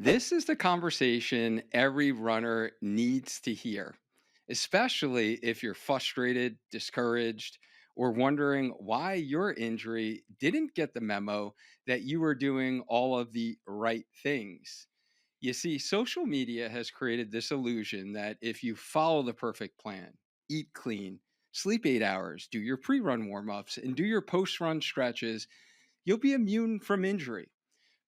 This is the conversation every runner needs to hear, especially if you're frustrated, discouraged, or wondering why your injury didn't get the memo that you were doing all of the right things. You see, social media has created this illusion that if you follow the perfect plan, eat clean, sleep 8 hours, do your pre run warm ups, and do your post run stretches, you'll be immune from injury.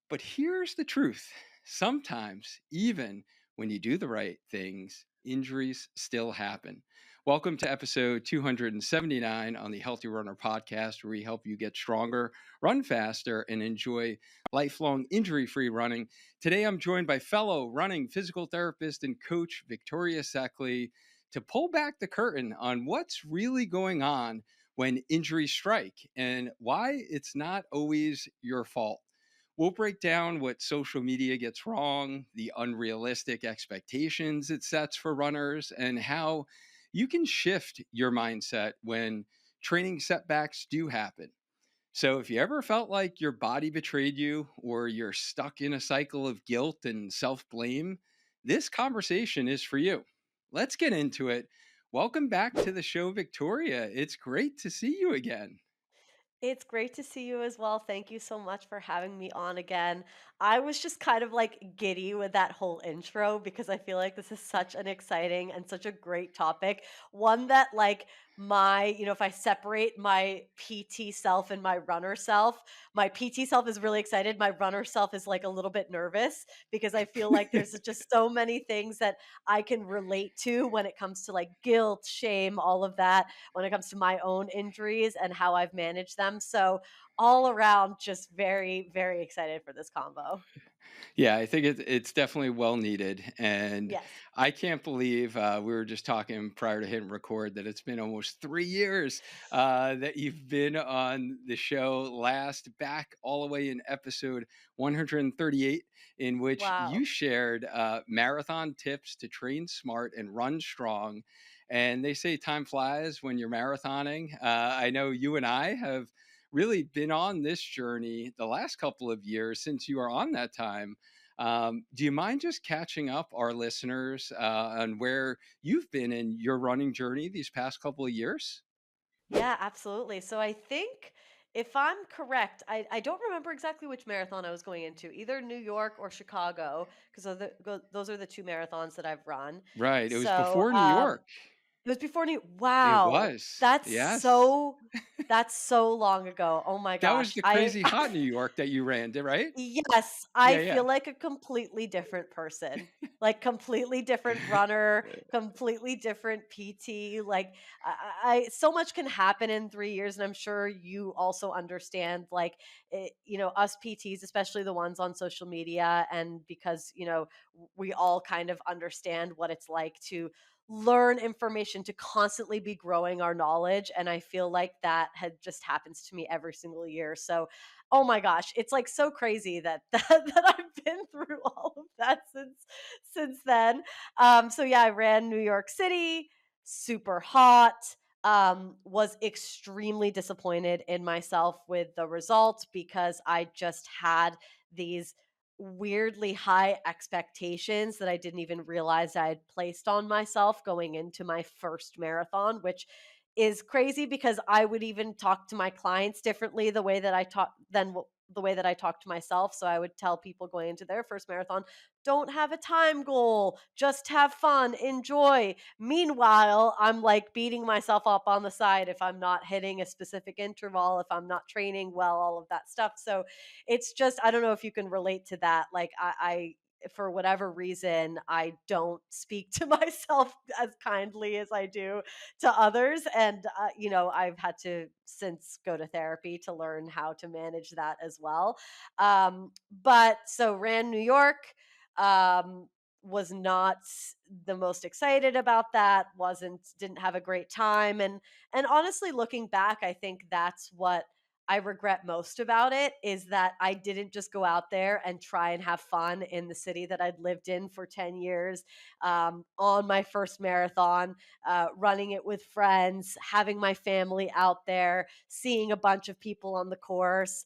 But here's the truth: sometimes, even when you do the right things, injuries still happen. Welcome to episode 279 on the Healthy Runner podcast, where we help you get stronger, run faster, and enjoy lifelong injury free running. Today, I'm joined by fellow running physical therapist and coach Victoria Sekely to pull back the curtain on what's really going on when injuries strike and why it's not always your fault. We'll break down what social media gets wrong, the unrealistic expectations it sets for runners, and how you can shift your mindset when training setbacks do happen. So, if you ever felt like your body betrayed you or you're stuck in a cycle of guilt and self blame, this conversation is for you. Let's get into it. Welcome back to the show, Victoria. It's great to see you again. It's great to see you as well. Thank you so much for having me on again. I was just kind of like giddy with that whole intro because I feel like this is such an exciting and such a great topic. One that, like, if I separate my PT self and my runner self, my PT self is really excited. My runner self is like a little bit nervous because I feel like there's just so many things that I can relate to when it comes to like guilt, shame, all of that when it comes to my own injuries and how I've managed them. So, all around, just very, very excited for this combo. Yeah, I think it's definitely well needed, and Yes. I can't believe we were just talking prior to hitting record that it's been almost 3 years that you've been on the show. Last back all the way in episode 138, in which you Wow. shared marathon tips to train smart and run strong. And they say time flies when you're marathoning. I know you and I have really been on this journey the last couple of years since you are on that time. Do you mind just catching up our listeners on where you've been in your running journey these past couple of years? Yeah, absolutely. So I think if I'm correct, I don't remember exactly which marathon I was going into, either New York or Chicago, because those are the two marathons that I've run. Right. It was So before New York. it was before New It Wow. was. That's Yes. so that's so long ago. Oh my That was gosh. the I crazy hot New York that you ran, right? Yes, I Yeah, yeah. feel like a completely different person. Like, completely different runner, completely different PT. Like, so much can happen in 3 years, and I'm sure you also understand, like, us PTs, especially the ones on social media, and because, we all kind of understand what it's like to learn information, to constantly be growing our knowledge, and I feel like that had just happens to me every single year. So, oh my gosh, it's like so crazy that that I've been through all of that since then. So yeah, I ran New York City, super hot. Was extremely disappointed in myself with the result because I just had these weirdly high expectations that I didn't even realize I had placed on myself going into my first marathon, which is crazy because I would even talk to my clients differently the way that I talk the way that I talk to myself. So I would tell people going into their first marathon, don't have a time goal, just have fun, enjoy. Meanwhile, I'm like beating myself up on the side if I'm not hitting a specific interval, if I'm not training well, all of that stuff. So it's just, I don't know if you can relate to that. Like, for whatever reason, I don't speak to myself as kindly as I do to others. And, I've had to since go to therapy to learn how to manage that as well. But so ran New York. Um, was not the most excited about that, didn't have a great time. And honestly, looking back, I think that's what I regret most about it, is that I didn't just go out there and try and have fun in the city that I'd lived in for 10 years, on my first marathon, running it with friends, having my family out there, seeing a bunch of people on the course.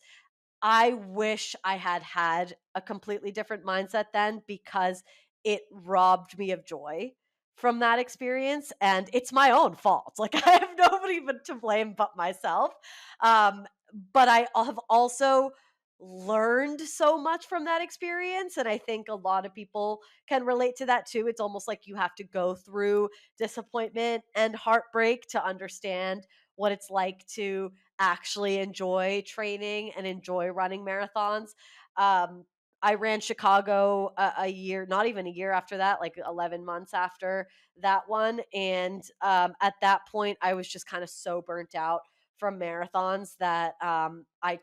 I wish I had had a completely different mindset then, because it robbed me of joy from that experience, and it's my own fault. Like, I have nobody but to blame but myself. Um, but I have also learned so much from that experience, and I think a lot of people can relate to that too. It's almost like you have to go through disappointment and heartbreak to understand what it's like to actually enjoy training and enjoy running marathons. Um, I ran Chicago a year, not even a year after that, like 11 months after that one. And at that point, I was just kind of so burnt out from marathons that I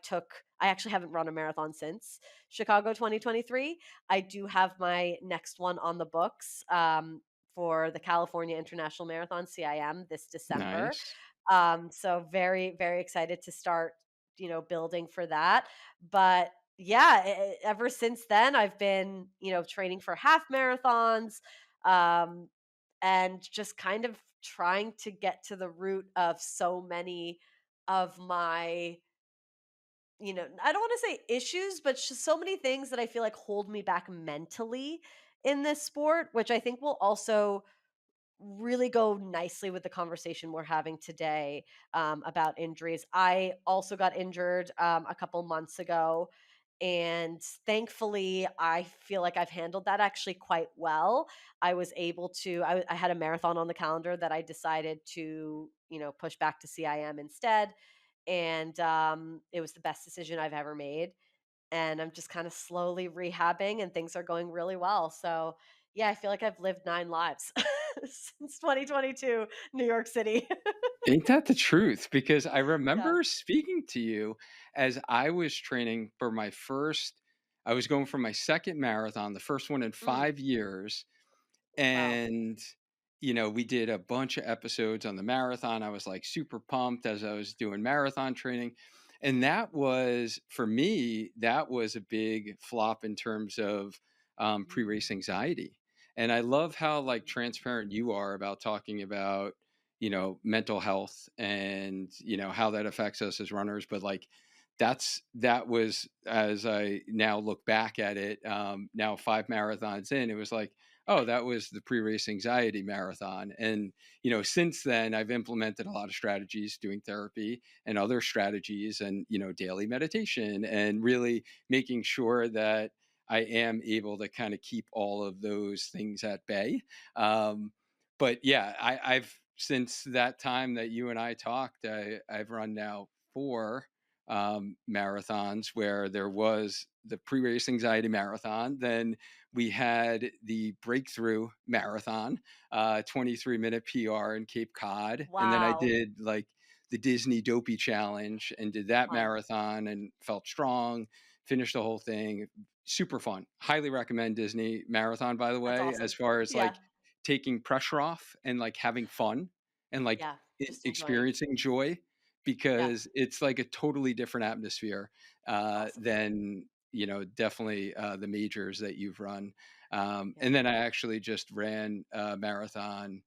actually haven't run a marathon since Chicago 2023. I do have my next one on the books for the California International Marathon, CIM, this December. Nice. So very, very excited to start, building for that. But yeah, ever since then, I've been, training for half marathons, um, and just kind of trying to get to the root of so many of my, I don't want to say issues, but just so many things that I feel like hold me back mentally in this sport, which I think will also really go nicely with the conversation we're having today, about injuries. I also got injured a couple months ago. And thankfully, I feel like I've handled that actually quite well. I was able to, I had a marathon on the calendar that I decided to, push back to CIM instead. And it was the best decision I've ever made, and I'm just kind of slowly rehabbing and things are going really well. So, yeah, I feel like I've lived 9 lives since 2022, New York City. Ain't that the truth? Because I Yeah. remember speaking to you as I was training for I was going for my second marathon, the first one in Mm, 5 years. wow. And, we did a bunch of episodes on the marathon. I was like super pumped as I was doing marathon training. And that was, for me, that was a big flop in terms of pre race Mm, anxiety. And I love how like transparent you are about talking about, mental health and, how that affects us as runners. But like, that was, as I now look back at it, now 5 marathons in, it was like, oh, that was the pre-race anxiety marathon. And, since then I've implemented a lot of strategies, doing therapy and other strategies and, daily meditation and really making sure that I am able to kind of keep all of those things at bay. Um, but yeah, I've since that time that you and I talked, I've run now 4 marathons where there was the pre-race anxiety marathon. Then we had the breakthrough marathon, 23-minute PR in Cape Cod. And then I wow. did like the Disney Dopey Challenge and did that Fun. marathon and felt strong, finished the whole thing. Super fun. Highly recommend Disney Marathon, by the That's way, as awesome. far as Yeah. like taking pressure off and like having fun and like Yeah. Just enjoying. experiencing joy, Yeah. because it's like a totally different atmosphere Awesome. than, definitely the majors that you've run. Yeah. And then I actually just ran a marathon,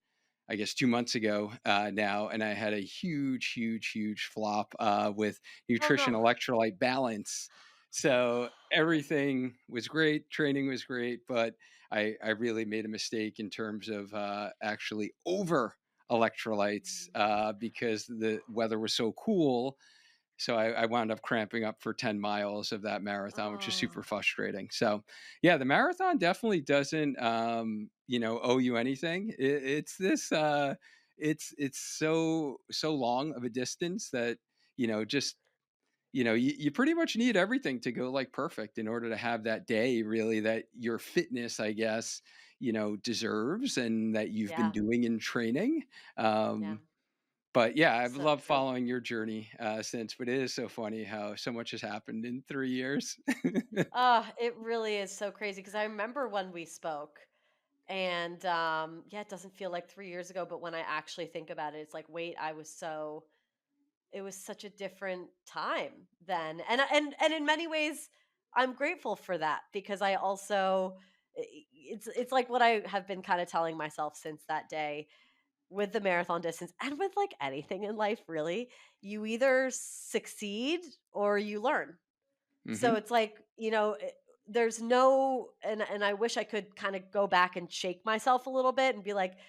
I guess 2 months ago now, and I had a huge, huge, huge flop with Oh, nutrition no. electrolyte balance. So everything was great, training was great, but I really made a mistake in terms of actually over electrolytes Mm. because the weather was so cool. So I wound up cramping up for 10 miles of that marathon, which is super Oh, frustrating. So, yeah, the marathon definitely doesn't, owe you anything. It's so long of a distance that, just, you pretty much need everything to go like perfect in order to have that day really that your fitness, I guess, deserves and that you've been yeah. doing in training. Yeah. But yeah, I've So loved true. following your journey since. But it is so funny how so much has happened in 3 years. It really is so crazy because I remember when we spoke. And yeah, it doesn't feel like 3 years ago, but when I actually think about it, it's like, wait, it was such a different time then. And in many ways, I'm grateful for that because I also it's like what I have been kind of telling myself since that day with the marathon distance and with like anything in life, really. You either succeed or you learn. So Mhm. it's like, there's no, and I wish I could kind of go back and shake myself a little bit and be like,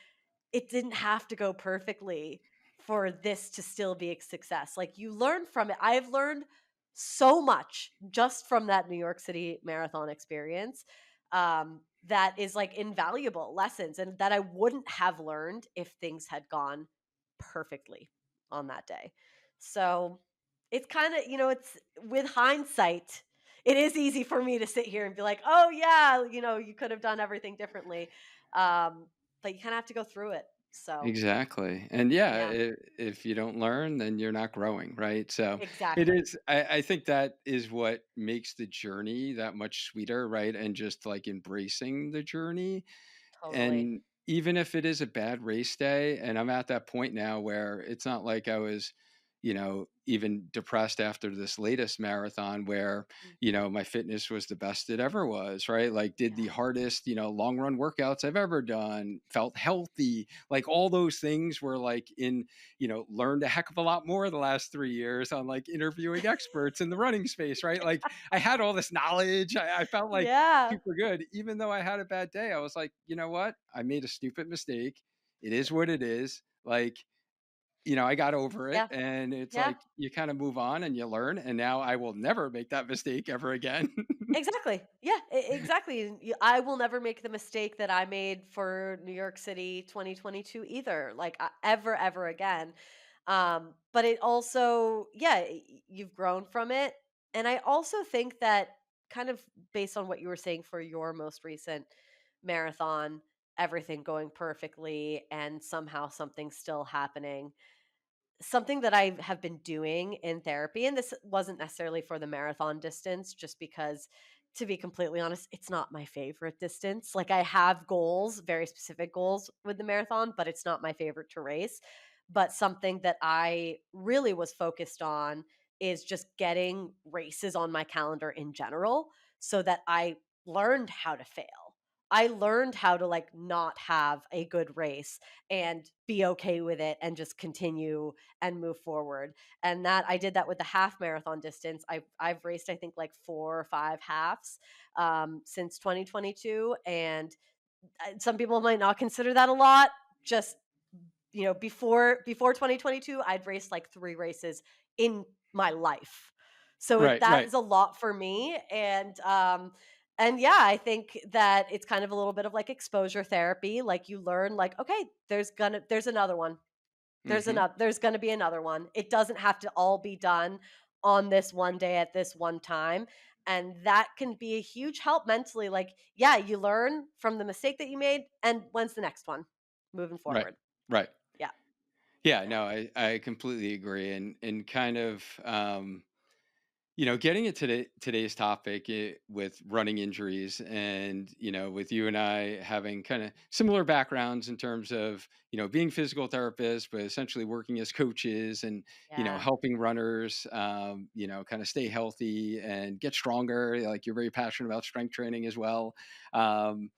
it didn't have to go perfectly for this to still be a success. Like, you learn from it. I've learned so much just from that New York City marathon experience, that is like invaluable lessons, and that I wouldn't have learned if things had gone perfectly on that day. So it's kind of, it's with hindsight, it is easy for me to sit here and be like, oh yeah, you could have done everything differently. But you kind of have to go through it. So, Exactly. And yeah, yeah, if you don't learn, then you're not growing, right? So it exactly. is, I think that is what makes the journey that much sweeter, right? And just like embracing the journey. Totally. And even if it is a bad race day, and I'm at that point now where it's not like I was, even depressed after this latest marathon where, Mhm. my fitness was the best it ever was, right? Like did the Yeah. hardest, long run workouts I've ever done, felt healthy, like all those things were like learned a heck of a lot more the last 3 years on like interviewing experts in the running space, right? Like I had all this knowledge. I felt like Yeah. super good. Even though I had a bad day, I was like, you know what? I made a stupid mistake. It is what it is. Like, I got over it. Yeah. And it's Yeah. like you kind of move on and you learn. And now I will never make that mistake ever again. Exactly. Yeah, exactly. And I will never make the mistake that I made for New York City 2022 either, like, ever, ever again. But it also, yeah, you've grown from it. And I also think that, kind of based on what you were saying for your most recent marathon, everything going perfectly and somehow something still happening. Something that I have been doing in therapy, and this wasn't necessarily for the marathon distance, just because, to be completely honest, it's not my favorite distance. Like, I have goals, very specific goals with the marathon, but it's not my favorite to race. But something that I really was focused on is just getting races on my calendar in general, so that I learned how to fail. I learned how to, like, not have a good race and be okay with it and just continue and move forward. And that, I did that with the half marathon distance. I've raced, I think, like 4 or 5 halves, since 2022, and some people might not consider that a lot. Just, before 2022, I'd raced like 3 races in my life. So Right, that right. is a lot for me. And yeah, I think that it's kind of a little bit of like exposure therapy. Like, you learn, like, okay, there's another one, Hmm. there's gonna be another one. It doesn't have to all be done on this one day at this one time, and that can be a huge help mentally. Like, yeah, you learn from the mistake that you made, and when's the next one moving Right, forward? right. Yeah, Yeah, yeah, no, I completely agree. And kind of, getting into today's topic with running injuries and, with you and I having kind of similar backgrounds in terms of, being physical therapists, but essentially working as coaches and, yeah. helping runners, kind of stay healthy and get stronger. Like you're very passionate about strength training as well. Um,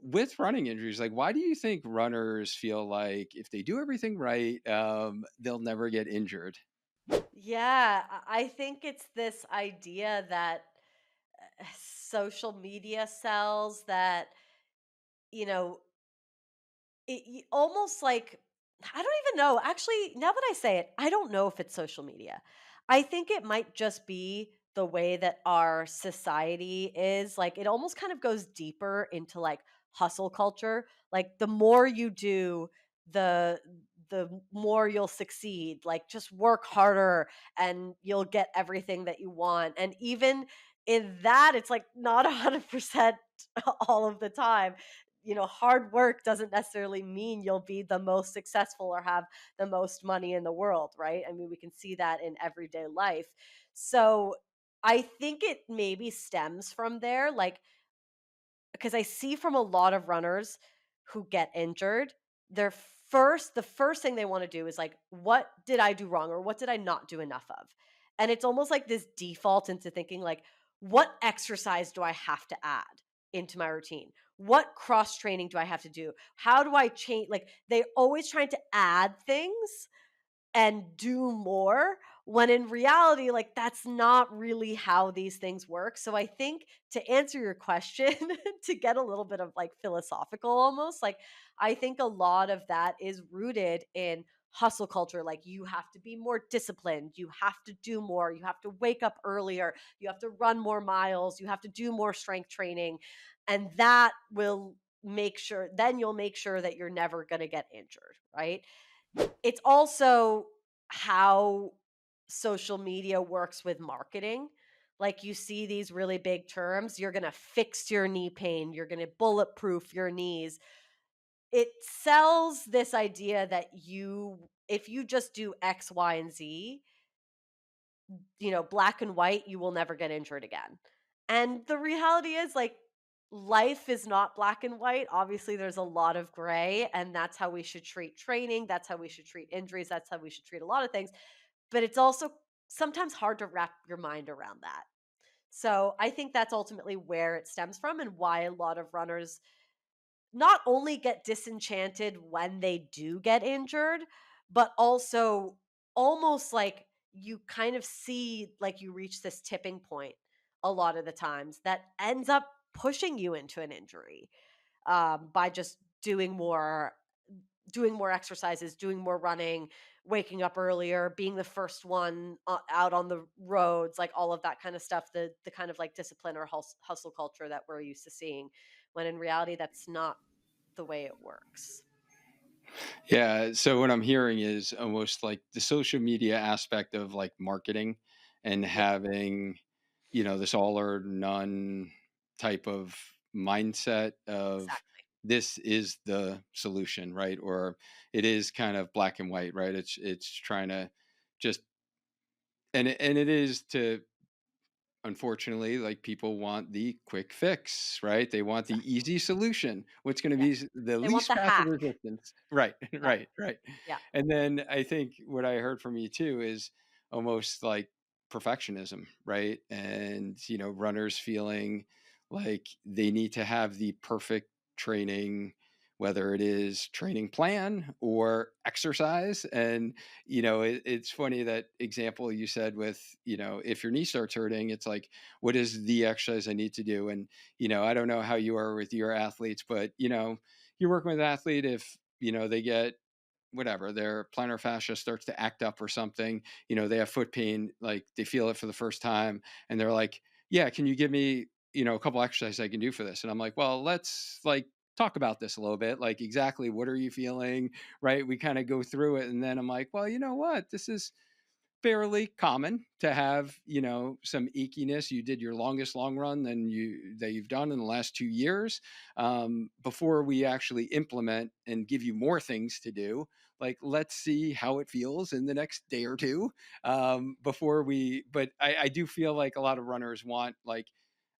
with running injuries, like why do you think runners feel like if they do everything right, they'll never get injured? Yeah, I think it's this idea that social media sells, that, you know, almost like, I don't even know. Actually, now that I say it, I don't know if it's social media. I think it might just be the way that our society is. Like, it almost kind of goes deeper into like hustle culture. Like, the more you do, the the more you'll succeed. Like, just work harder and you'll get everything that you want. And even in that, it's like not 100% all of the time. Hard work doesn't necessarily mean you'll be the most successful or have the most money in the world, right? I mean, we can see that in everyday life. So I think it maybe stems from there. Like, because I see from a lot of runners who get injured, the first thing they want to do is like, what did I do wrong, or what did I not do enough of? And it's almost like this default into thinking like, what exercise do I have to add into my routine? What cross training do I have to do? How do I change? Like, they always trying to add things and do more, when in reality, like, that's not really how these things work. So I think, to answer your question, to get a little bit of like philosophical almost, like, I think a lot of that is rooted in hustle culture. Like, you have to be more disciplined, you have to do more, you have to wake up earlier, you have to run more miles, you have to do more strength training. And that will make sure, then you'll make sure that you're never going to get injured, right? It's also how social media works with marketing. Like, you see these really big terms, you're going to fix your knee pain, you're going to bulletproof your knees. It sells this idea that if you just do X, Y, and Z, black and white, you will never get injured again. And the reality is, like, life is not black and white. Obviously, there's a lot of gray, and that's how we should treat training. That's how we should treat injuries. That's how we should treat a lot of things. But it's also sometimes hard to wrap your mind around that. So I think that's ultimately where it stems from, and why a lot of runners not only get disenchanted when they do get injured, but also almost like you kind of see like you reach this tipping point a lot of the times that ends up pushing you into an injury, by just doing more exercises, doing more running, waking up earlier, being the first one out on the roads, like all of that kind of stuff, the kind of like discipline or hustle culture that we're used to seeing, when in reality that's not the way it works. Yeah. So what I'm hearing is almost like the social media aspect of like marketing and Yeah, having, this all or none type of mindset of exactly. this is the solution, right? Or it is kind of black and white, right? It's trying to just, and it is to, unfortunately, like, people want the quick fix, right? They want the Exactly. easy solution. What's going to Yeah. be the They want least the path of hack. resistance? Right, Yeah. right. Yeah. And then I think what I heard from you too is almost like perfectionism, right? And runners feeling like they need to have the perfect training, whether it is training plan or exercise. And it's funny that example you said with, if your knee starts hurting, it's like, what is the exercise I need to do? And I don't know how you are with your athletes, but you're working with an athlete, if they get whatever, their plantar fascia starts to act up or something, they have foot pain, like they feel it for the first time, and they're like, yeah, can you give me a couple exercises I can do for this? And I'm like, well, let's like talk about this a little bit, like exactly what are you feeling, right? We kind of go through it, and then I'm like, well, you know what, this is fairly common to have, some achiness. You did your longest long run that you've done in the last 2 years. Before we actually implement and give you more things to do, like, let's see how it feels in the next day or two, before we. But I do feel like a lot of runners want, like,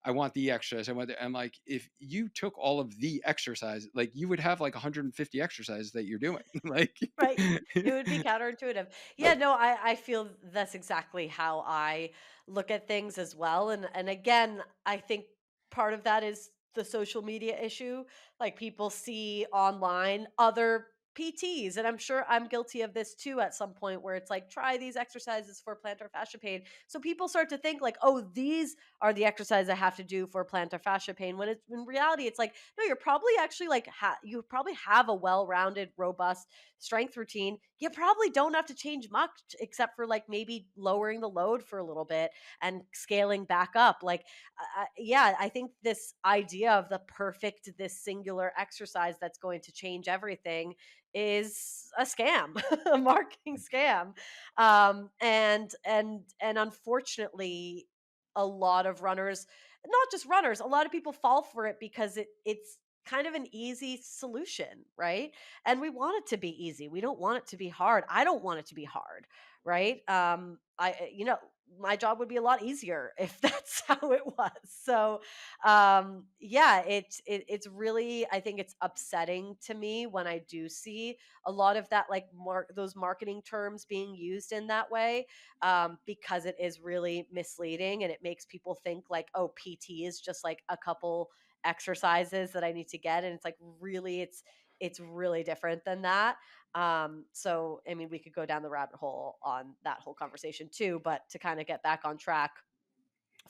I want the exercise. I'm like, if you took all of the exercise, like, you would have like 150 exercises that you're doing. Like, Right. It would be counterintuitive. Yeah, no, I feel that's exactly how I look at things as well. And again, I think part of that is the social media issue. Like, people see online other PTs, and I'm sure I'm guilty of this too at some point, where it's like, try these exercises for plantar fascia pain. So people start to think like, oh, these are the exercises I have to do for plantar fascia pain. When it's in reality, it's like, no, you're probably actually like you probably have a well-rounded, robust strength routine. You probably don't have to change much, except for like maybe lowering the load for a little bit and scaling back up. Like, yeah, I think this idea of the perfect, this singular exercise that's going to change everything is a scam, a marketing scam. And unfortunately, a lot of runners, not just runners, a lot of people fall for it because it's kind of an easy solution, right? And we want it to be easy. We don't want it to be hard. I don't want it to be hard, right? My job would be a lot easier if that's how it was. So, yeah, it's really, I think it's upsetting to me when I do see a lot of that, like, those marketing terms being used in that way, because it is really misleading, and it makes people think like, oh, PT is just like a couple exercises that I need to get, and it's like, really, it's really different than that. So I mean, we could go down the rabbit hole on that whole conversation too, but to kind of get back on track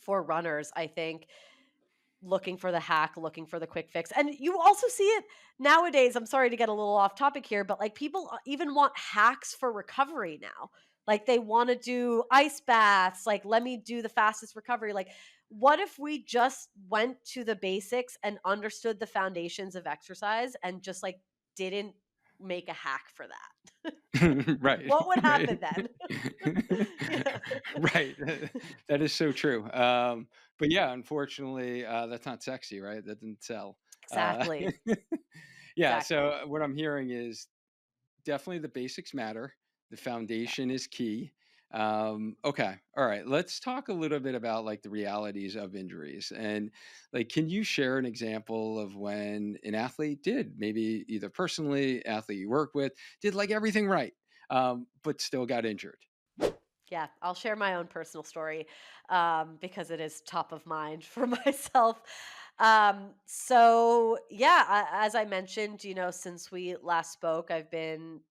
for runners, I think looking for the hack, looking for the quick fix. And you also see it nowadays. I'm sorry to get a little off topic here, but like people even want hacks for recovery now. Like they want to do ice baths, like let me do the fastest recovery. Like what if we just went to the basics and understood the foundations of exercise and just like didn't make a hack for that? Right, What would right. happen then? Yeah, Right, that is so true, but yeah, unfortunately, that's not sexy, right? That didn't sell. Uh, exactly. yeah, Exactly. so what I'm hearing is definitely the basics matter. The Yeah. foundation is key. Okay, all right. Let's talk a little bit about like the realities of injuries, and like, can you share an example of when an athlete did maybe either personally, athlete you work with, did like everything right, but still got injured? Yeah, I'll share my own personal story because it is top of mind for myself. So, yeah, as I mentioned, since we last spoke, I've been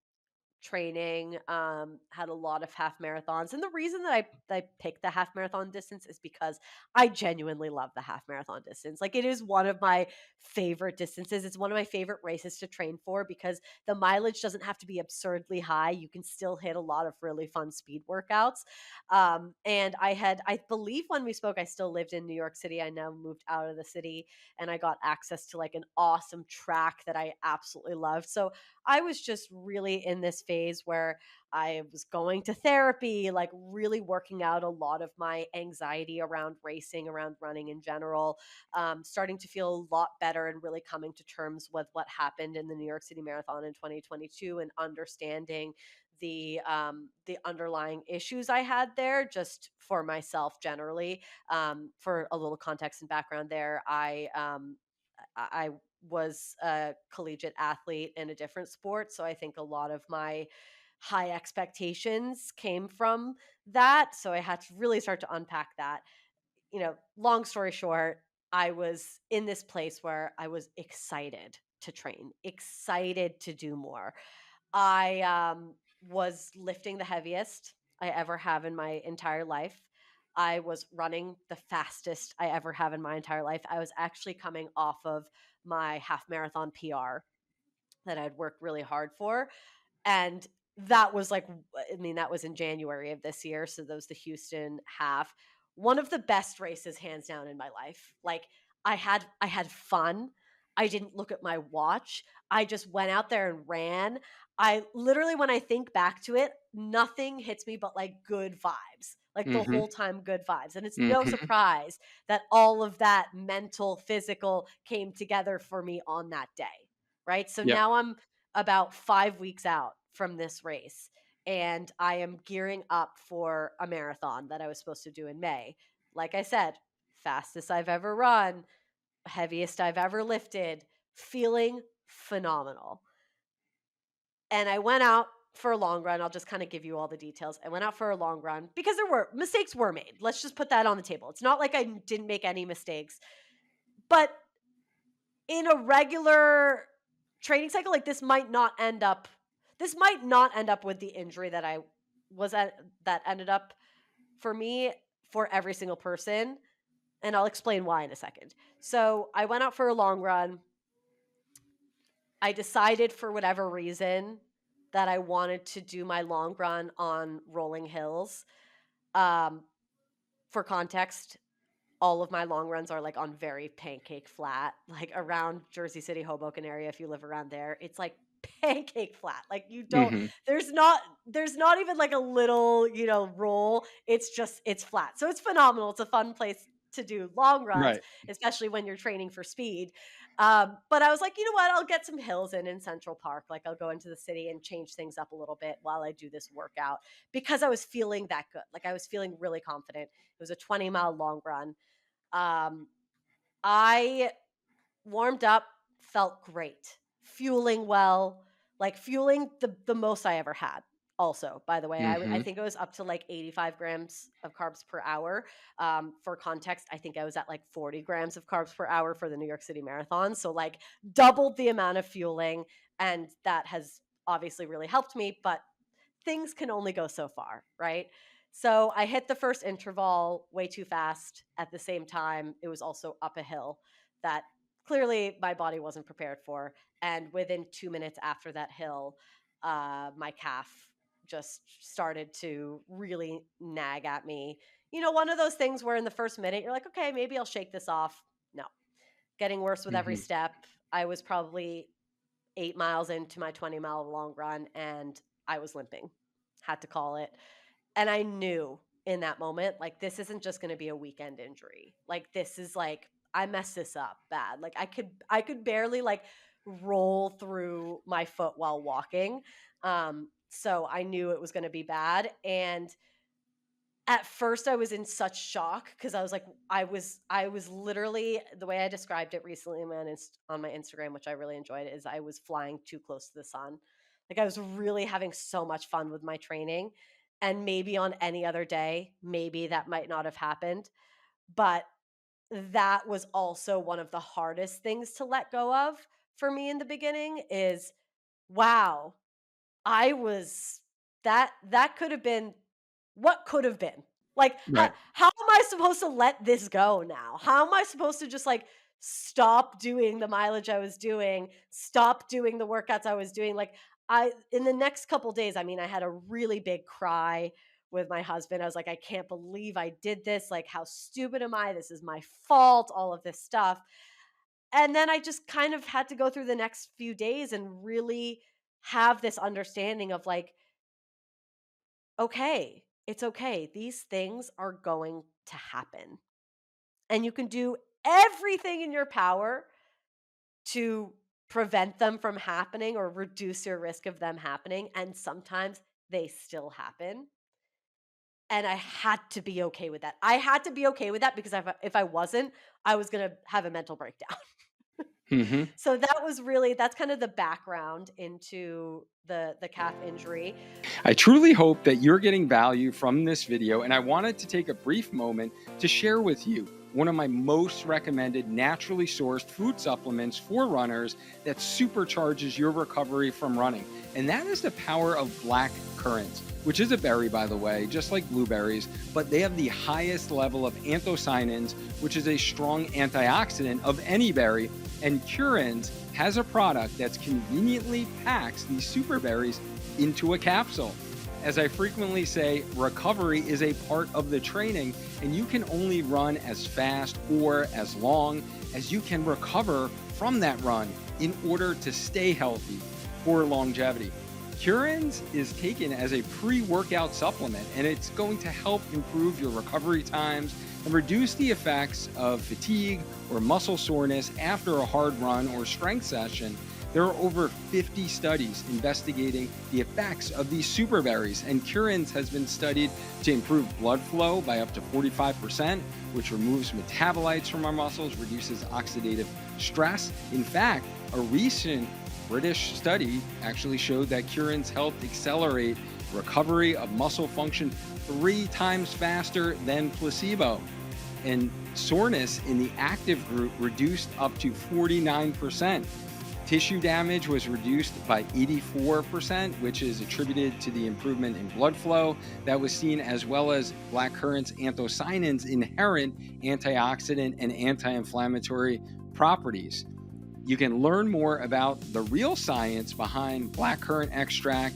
training, had a lot of half marathons. And the reason that I picked the half marathon distance is because I genuinely love the half marathon distance. Like it is one of my favorite distances. It's one of my favorite races to train for because the mileage doesn't have to be absurdly high. You can still hit a lot of really fun speed workouts. And I believe when we spoke, I still lived in New York City. I now moved out of the city and I got access to like an awesome track that I absolutely loved. So I was just really in this phase where I was going to therapy, like really working out a lot of my anxiety around racing, around running in general, starting to feel a lot better and really coming to terms with what happened in the New York City Marathon in 2022 and understanding the underlying issues I had there just for myself generally. For a little context and background there, I was a collegiate athlete in a different sport. So I think a lot of my high expectations came from that. So I had to really start to unpack that. Long story short, I was in this place where I was excited to train, excited to do more. I was lifting the heaviest I ever have in my entire life. I was running the fastest I ever have in my entire life. I was actually coming off of my half marathon PR that I'd worked really hard for. And that was like, I mean, that was in January of this year. So that was the Houston half. One of the best races, hands down, in my life. Like I had fun. I didn't look at my watch. I just went out there and ran. I literally, when I think back to it, nothing hits me but like good vibes, like the Hmm. whole time good vibes. And it's no Hmm. surprise that all of that mental, physical came together for me on that day. Right. So Yep. now I'm about 5 weeks out from this race. And I am gearing up for a marathon that I was supposed to do in May. Like I said, fastest I've ever run, heaviest I've ever lifted, feeling phenomenal. And I went out for a long run. I'll just kind of give you all the details. I went out for a long run because there were mistakes were made. Let's just put that on the table. It's not like I didn't make any mistakes, but in a regular training cycle, like this might not end up with the injury that I was at that ended up for me for every single person. And I'll explain why in a second. So I went out for a long run. I decided for whatever reason that I wanted to do my long run on rolling hills. Um, for context, all of my long runs are like on very pancake flat, like around Jersey City, Hoboken area. If you live around there, it's like pancake flat. Like you don't, Hmm. there's not even like a little, roll. It's flat. So it's phenomenal. It's a fun place to do long runs, Right. especially when you're training for speed. But I was like, you know what? I'll get some hills in Central Park. Like I'll go into the city and change things up a little bit while I do this workout because I was feeling that good. Like I was feeling really confident. It was a 20-mile long run. um, I warmed up, felt great, fueling well, like fueling the most I ever had. Also, by the way, I Hmm. think it was up to like 85 grams of carbs per hour. For context, I think I was at like 40 grams of carbs per hour for the New York City Marathon. So like doubled the amount of fueling. And that has obviously really helped me, but things can only go so far, right? So I hit the first interval way too fast. At the same time, it was also up a hill that clearly my body wasn't prepared for. And within 2 minutes after that hill, my calf just started to really nag at me. One of those things where in the first minute you're like, okay, maybe I'll shake this off. No, getting worse with every Mhm. step. I was probably 8 miles into my 20-mile long run and I was limping. Had to call it. And I knew in that moment, like, this isn't just going to be a weekend injury. Like, this is like, I messed this up bad. Like, I could barely like roll through my foot while walking. So I knew it was going to be bad. And at first I was in such shock because I was like, I was literally, the way I described it recently on my Instagram, which I really enjoyed, is I was flying too close to the sun. Like, I was really having so much fun with my training, and maybe on any other day, maybe that might not have happened, but that was also one of the hardest things to let go of for me in the beginning. Is, wow, I was that could have been what could have been. Like, Right. how am I supposed to let this go now? How am I supposed to just like stop doing the mileage I was doing, stop doing the workouts I was doing? Like, I in the next couple days, I mean, I had a really big cry with my husband. I was like, I can't believe I did this. Like, how stupid am I? This is my fault, all of this stuff. And then I just kind of had to go through the next few days and really have this understanding of like, okay, it's okay. These things are going to happen. And you can do everything in your power to prevent them from happening or reduce your risk of them happening. And sometimes they still happen. And I had to be okay with that. I had to be okay with that because if I wasn't, I was going to have a mental breakdown. Mhm. So that's kind of the background into the calf injury. I truly hope that you're getting value from this video, and I wanted to take a brief moment to share with you one of my most recommended naturally sourced food supplements for runners that supercharges your recovery from running. And that is the power of Blackcurrant, which is a berry, by the way, just like blueberries, but they have the highest level of anthocyanins, which is a strong antioxidant of any berry. And CurraNz has a product that's conveniently packs these super berries into a capsule. As I frequently say, recovery is a part of the training, and you can only run as fast or as long as you can recover from that run in order to stay healthy for longevity. CurraNz is taken as a pre workout supplement, and it's going to help improve your recovery times and reduce the effects of fatigue or muscle soreness after a hard run or strength session. There are over 50 studies investigating the effects of these super berries, and CurraNz has been studied to improve blood flow by up to 45%, which removes metabolites from our muscles, reduces oxidative stress. In fact, a recent British study actually showed that CurraNz helped accelerate recovery of muscle function 3 times faster than placebo. And soreness in the active group reduced up to 49%. Tissue damage was reduced by 84%, which is attributed to the improvement in blood flow that was seen, as well as blackcurrant's anthocyanins' inherent antioxidant and anti inflammatory properties. You can learn more about the real science behind blackcurrant extract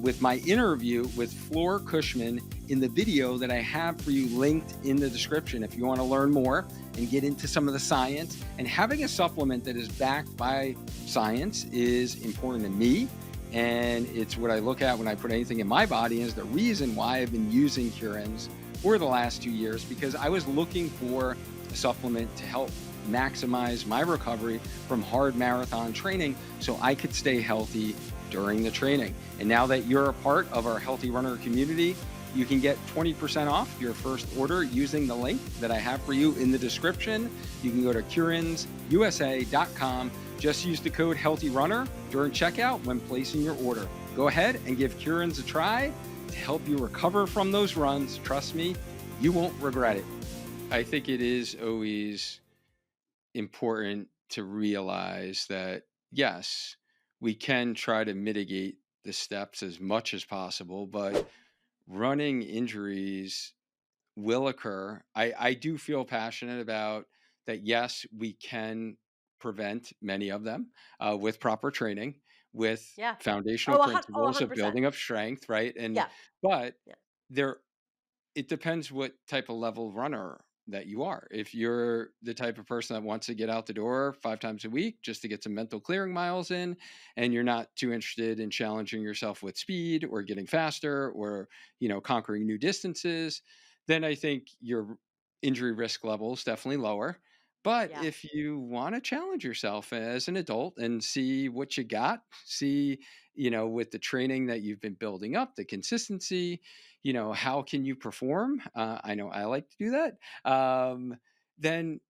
with my interview with Floor Cushman in the video that I have for you linked in the description if you want to learn more and get into some of the science. And having a supplement that is backed by science is important to me. And it's what I look at when I put anything in my body, is the reason why I've been using CurraNz for the last 2 years, because I was looking for a supplement to help maximize my recovery from hard marathon training so I could stay healthy during the training. And now that you're a part of our Healthy Runner community, you can get 20% off your first order using the link that I have for you in the description. You can go to CurraNzUSA.com. Just use the code HealthyRunner during checkout when placing your order. Go ahead and give CurraNz a try to help you recover from those runs. Trust me, you won't regret it. I think it is always important to realize that, yes, we can try to mitigate the steps as much as possible, but running injuries will occur. I do feel passionate about that. Yes, we can prevent many of them with proper training, with Yeah. foundational Oh, 100 principles of 100%. building up strength, right? And Yeah. but Yeah. there it depends what type of level runner that you are. If you're the type of person that wants to get out the door 5 times a week just to get some mental clearing miles in, and you're not too interested in challenging yourself with speed or getting faster or, conquering new distances, then I think your injury risk level is definitely lower. But Yeah. if you want to challenge yourself as an adult and see what you got, see, with the training that you've been building up, the consistency, how can you perform? I know I like to do that. Then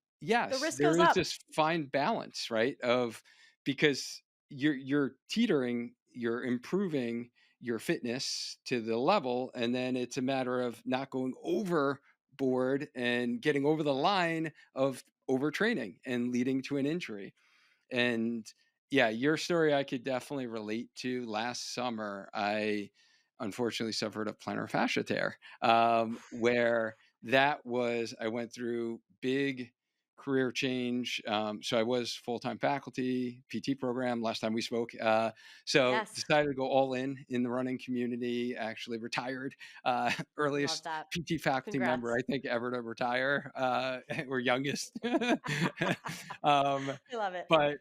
The yes, risk there goes is up. this fine balance, right? Of because you're teetering, you're improving your fitness to the level, and then it's a matter of not going overboard and getting over the line of overtraining and leading to an injury. And yeah, your story I could definitely relate to. Last summer, I unfortunately suffered a plantar fascia tear, where I went through big career change. So I was full time faculty, PT program last time we spoke. So Yes. decided to go all in the running community, actually retired, Love earliest that. PT faculty member Congrats. I think ever to retire, or youngest. um, I love it. but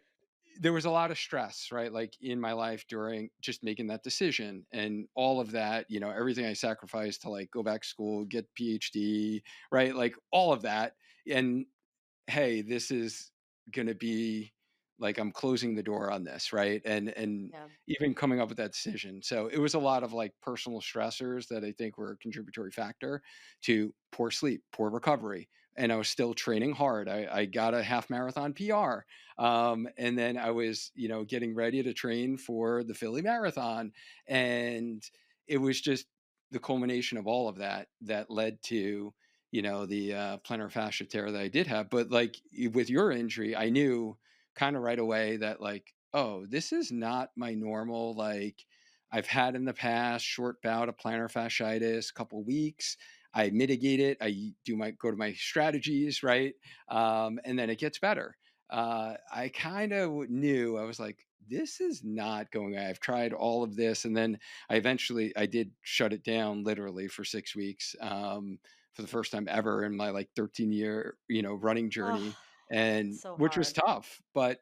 there was a lot of stress, right? Like in my life during just making that decision and all of that, everything I sacrificed to like go back to school, get PhD, right? Like all of that. And hey, this is going to be like I'm closing the door on this, right? And Yeah. even coming up with that decision. So it was a lot of like personal stressors that I think were a contributory factor to poor sleep, poor recovery. And I was still training hard. I got a half marathon PR. And then I was, getting ready to train for the Philly Marathon. And it was just the culmination of all of that that led to, the plantar fascia tear that I did have. But like with your injury, I knew kind of right away that like, oh, this is not my normal, like I've had in the past short bout of plantar fasciitis, couple weeks. I mitigate it. Go to my strategies, right? And then it gets better. I kind of knew. I was like, this is not going. I've tried all of this, and then I did shut it down literally for 6 weeks. For the first time ever in my like 13-year, running Oh, journey, and so which was hard. tough. But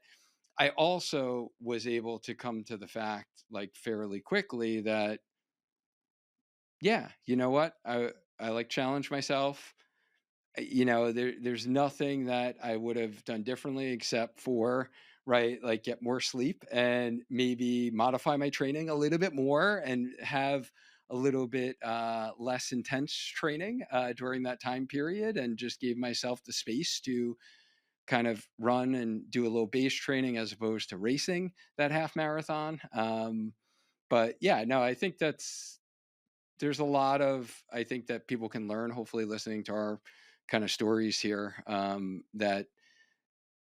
I also was able to come to the fact like fairly quickly that, yeah, you know what? I like challenge myself. There's nothing that I would have done differently except for, right, like get more sleep and maybe modify my training a little bit more and have a little bit less intense training during that time period, and just gave myself the space to kind of run and do a little base training as opposed to racing that half marathon. But yeah, no, I think there's a lot of, I think that people can learn, hopefully listening to our kind of stories here, that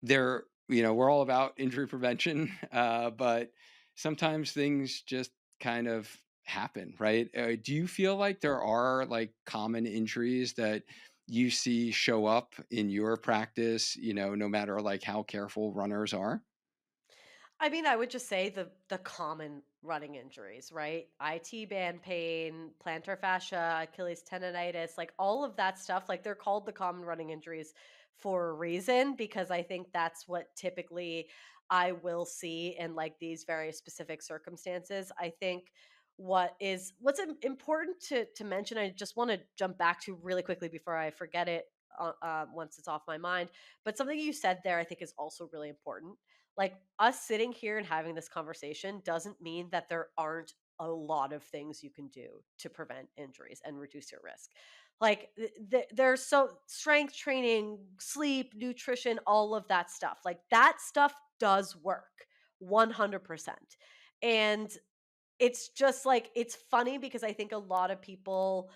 we're all about injury prevention, but sometimes things just kind of happen, right? Do you feel like there are like common injuries that you see show up in your practice, no matter like how careful runners are? I mean, I would just say the common running injuries, right? IT band pain, plantar fascia, Achilles tendonitis, like all of that stuff, like they're called the common running injuries for a reason because I think that's what typically I will see in like these very specific circumstances. I think important to mention, I just want to jump back to really quickly before I forget it once it's off my mind, but something you said there I think is also really important. Like, us sitting here and having this conversation doesn't mean that there aren't a lot of things you can do to prevent injuries and reduce your risk. Like, there's so strength training, sleep, nutrition, all of that stuff. Like, that stuff does work 100%. And it's just like, it's funny because I think a lot of people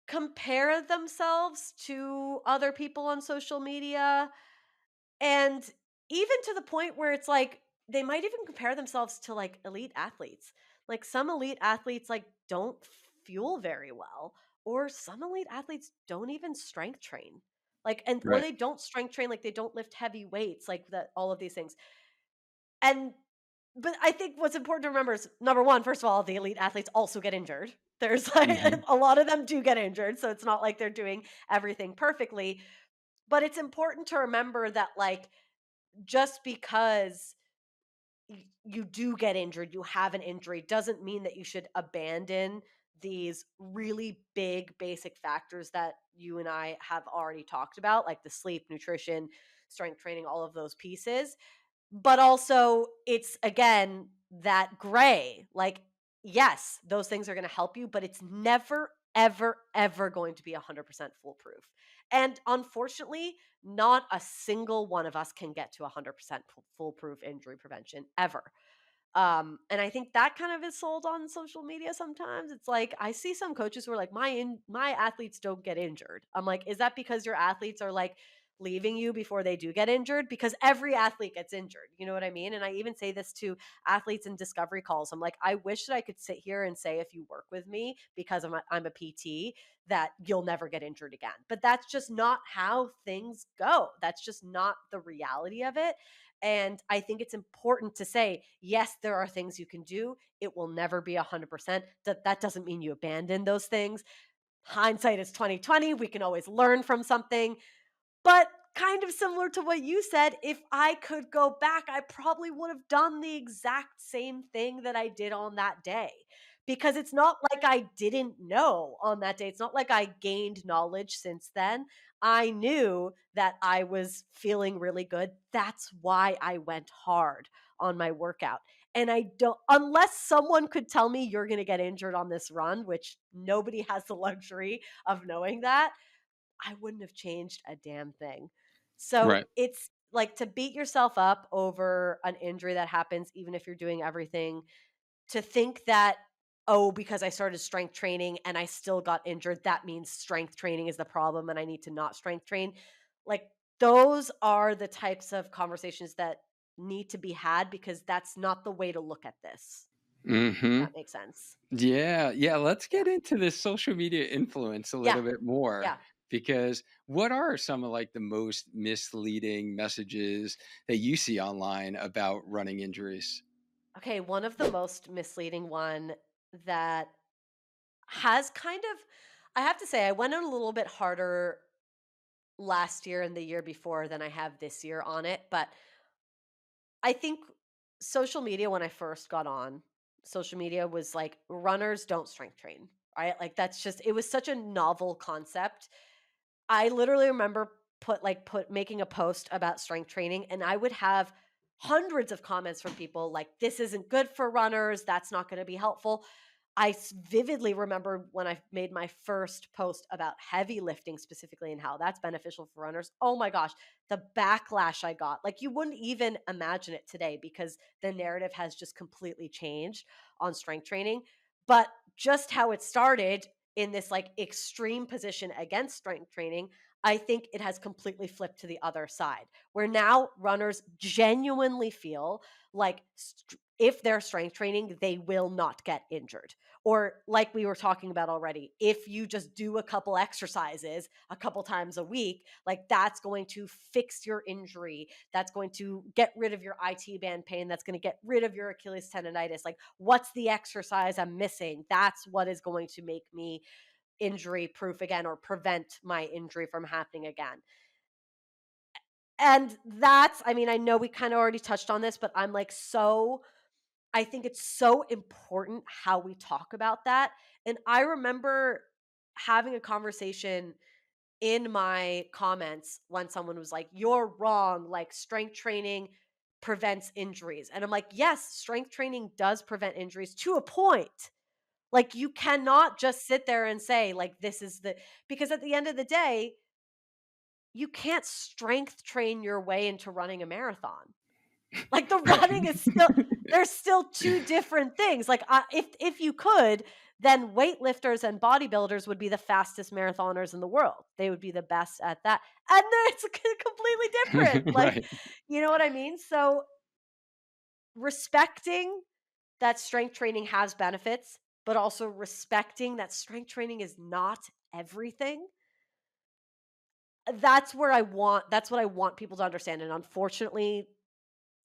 compare themselves to other people on social media, and even to the point where it's like they might even compare themselves to like elite athletes. Like some elite athletes like don't fuel very well, or some elite athletes don't even strength train. Like and or Right. they don't strength train, like they don't lift heavy weights, like that, all of these things. And but I think what's important to remember is number one, first of all, the elite athletes also get injured. There's like Mhm. a lot of them do get injured, so it's not like they're doing everything perfectly. But it's important to remember that like just because you do get injured, you have an injury, doesn't mean that you should abandon these really big basic factors that you and I have already talked about, like the sleep, nutrition, strength training, all of those pieces. But also, it's again that gray. Like, yes, those things are going to help you, but it's never, ever, ever going to be 100% foolproof. And unfortunately, not a single one of us can get to 100% foolproof injury prevention ever. And I think that kind of is sold on social media sometimes. It's like I see some coaches who are like, my athletes don't get injured. I'm like, is that because your athletes are like leaving you before they do get injured? Because every athlete gets injured. You know what I mean? And I even say this to athletes in discovery calls. I'm like, I wish that I could sit here and say, if you work with me because I'm a PT, that you'll never get injured again. But that's just not how things go. That's just not the reality of it. And I think it's important to say, yes, there are things you can do. It will never be 100%. That doesn't mean you abandon those things. Hindsight is 2020. We can always learn from something. But kind of similar to what you said, if I could go back, I probably would have done the exact same thing that I did on that day. Because it's not like I didn't know on that day. It's not like I gained knowledge since then. I knew that I was feeling really good. That's why I went hard on my workout. And I don't, unless someone could tell me you're going to get injured on this run, which nobody has the luxury of knowing that, I wouldn't have changed a damn thing. So Right. it's like to beat yourself up over an injury that happens, even if you're doing everything, to think that, oh, because I started strength training and I still got injured, that means strength training is the problem and I need to not strength train. Like those are the types of conversations that need to be had because that's not the way to look at this. If Mhm. that makes sense. Yeah, yeah, let's Yeah. get into this social media influence a Yeah. little bit more Yeah. because what are some of like the most misleading messages that you see online about running injuries? Okay, one of the most misleading one that has kind of, I have to say I went in a little bit harder last year and the year before than I have this year on it, but I think social media when I first got on, social media was like runners don't strength train, right? Like that's just it was such a novel concept. I literally remember put making a post about strength training and I would have hundreds of comments from people like this isn't good for runners, that's not going to be helpful. Vividly remember when I made my first post about heavy lifting specifically and how that's beneficial for runners. Oh my gosh, the backlash I got. Like you wouldn't even imagine it today because the narrative has just completely changed on strength training. But just how it started in this like extreme position against strength training, I think it has completely flipped to the other side where now runners genuinely feel like if they're strength training, they will not get injured. Or, like we were talking about already, if you just do a couple exercises a couple times a week, like that's going to fix your injury. That's going to get rid of your IT band pain. That's going to get rid of your Achilles tendonitis. Like, what's the exercise I'm missing? That's what is going to make me injury proof again or prevent my injury from happening again. And that's, I mean, I know we kind of already touched on this, but I'm like, I think it's so important how we talk about that. And I remember having a conversation in my comments when someone was like, you're wrong. Like, strength training prevents injuries. And I'm like, yes, strength training does prevent injuries to a point. Like, you cannot just sit there and say, like, this is the, because at the end of the day, you can't strength train your way into running a marathon. Like the running is still there's still two different things. Like if you could, then weightlifters and bodybuilders would be the fastest marathoners in the world. They would be the best at that. And then it's completely different. Like, Right. you know what I mean? So respecting that strength training has benefits, but also respecting that strength training is not everything. That's what I want people to understand, and unfortunately,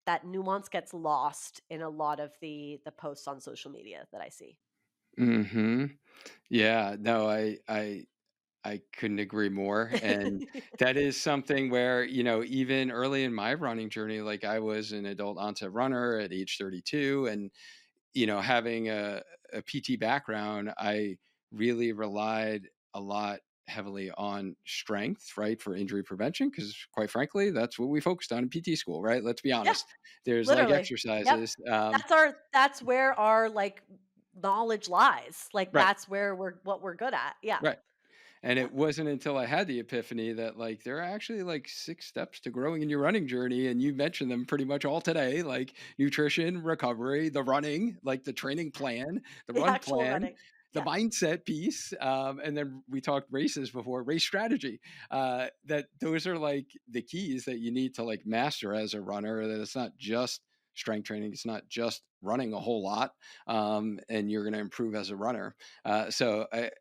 that nuance gets lost in a lot of the posts on social media that I see. Hmm. Yeah, no, I couldn't agree more. And that is something where, even early in my running journey, like I was an adult onset runner at age 32, and having a PT background, I really relied a lot heavily on strength, right, for injury prevention, because quite frankly, that's what we focused on in PT school, right? Let's be Yeah, honest. There's like literally. Yep. exercises. That's where our, like, knowledge lies. Like, Right, that's where we're good at. Yeah. right. And Yeah. it wasn't until I had the epiphany that, like, there are actually like 6 steps to growing in your running journey. And you mentioned them pretty much all today, like nutrition, recovery, the running, like the training plan, the The run actual plan, running. the Yeah. mindset piece. And then we talked races before, race strategy. That those are like the keys that you need to like master as a runner, that it's not just strength training, it's not just running a whole lot, and you're going to improve as a runner. So I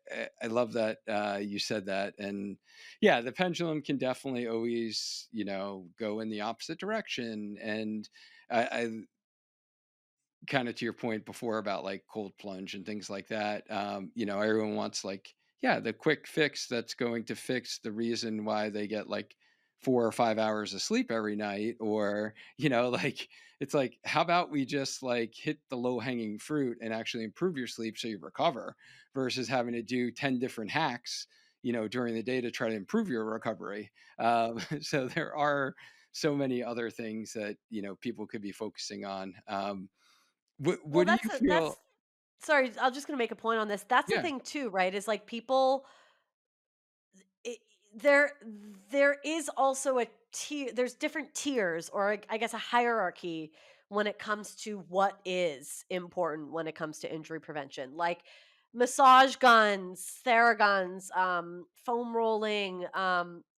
love that you said that. And yeah, the pendulum can definitely always go in the opposite direction. And I kind of to your point before about like cold plunge and things like that. Everyone wants like, yeah, the quick fix that's going to fix the reason why they get like 4 or 5 hours of sleep every night, or like, it's like, how about we just like hit the low hanging fruit and actually improve your sleep so you recover, versus having to do 10 different hacks during the day to try to improve your recovery. So there are so many other things that people could be focusing on. What Well, do you that's feel? sorry, I'm just gonna make a point on this. That's the Yeah, thing too, right? Is like people it, there there is also a tier there's different tiers, or I guess a hierarchy when it comes to what is important when it comes to injury prevention, like massage guns, theraguns, foam rolling,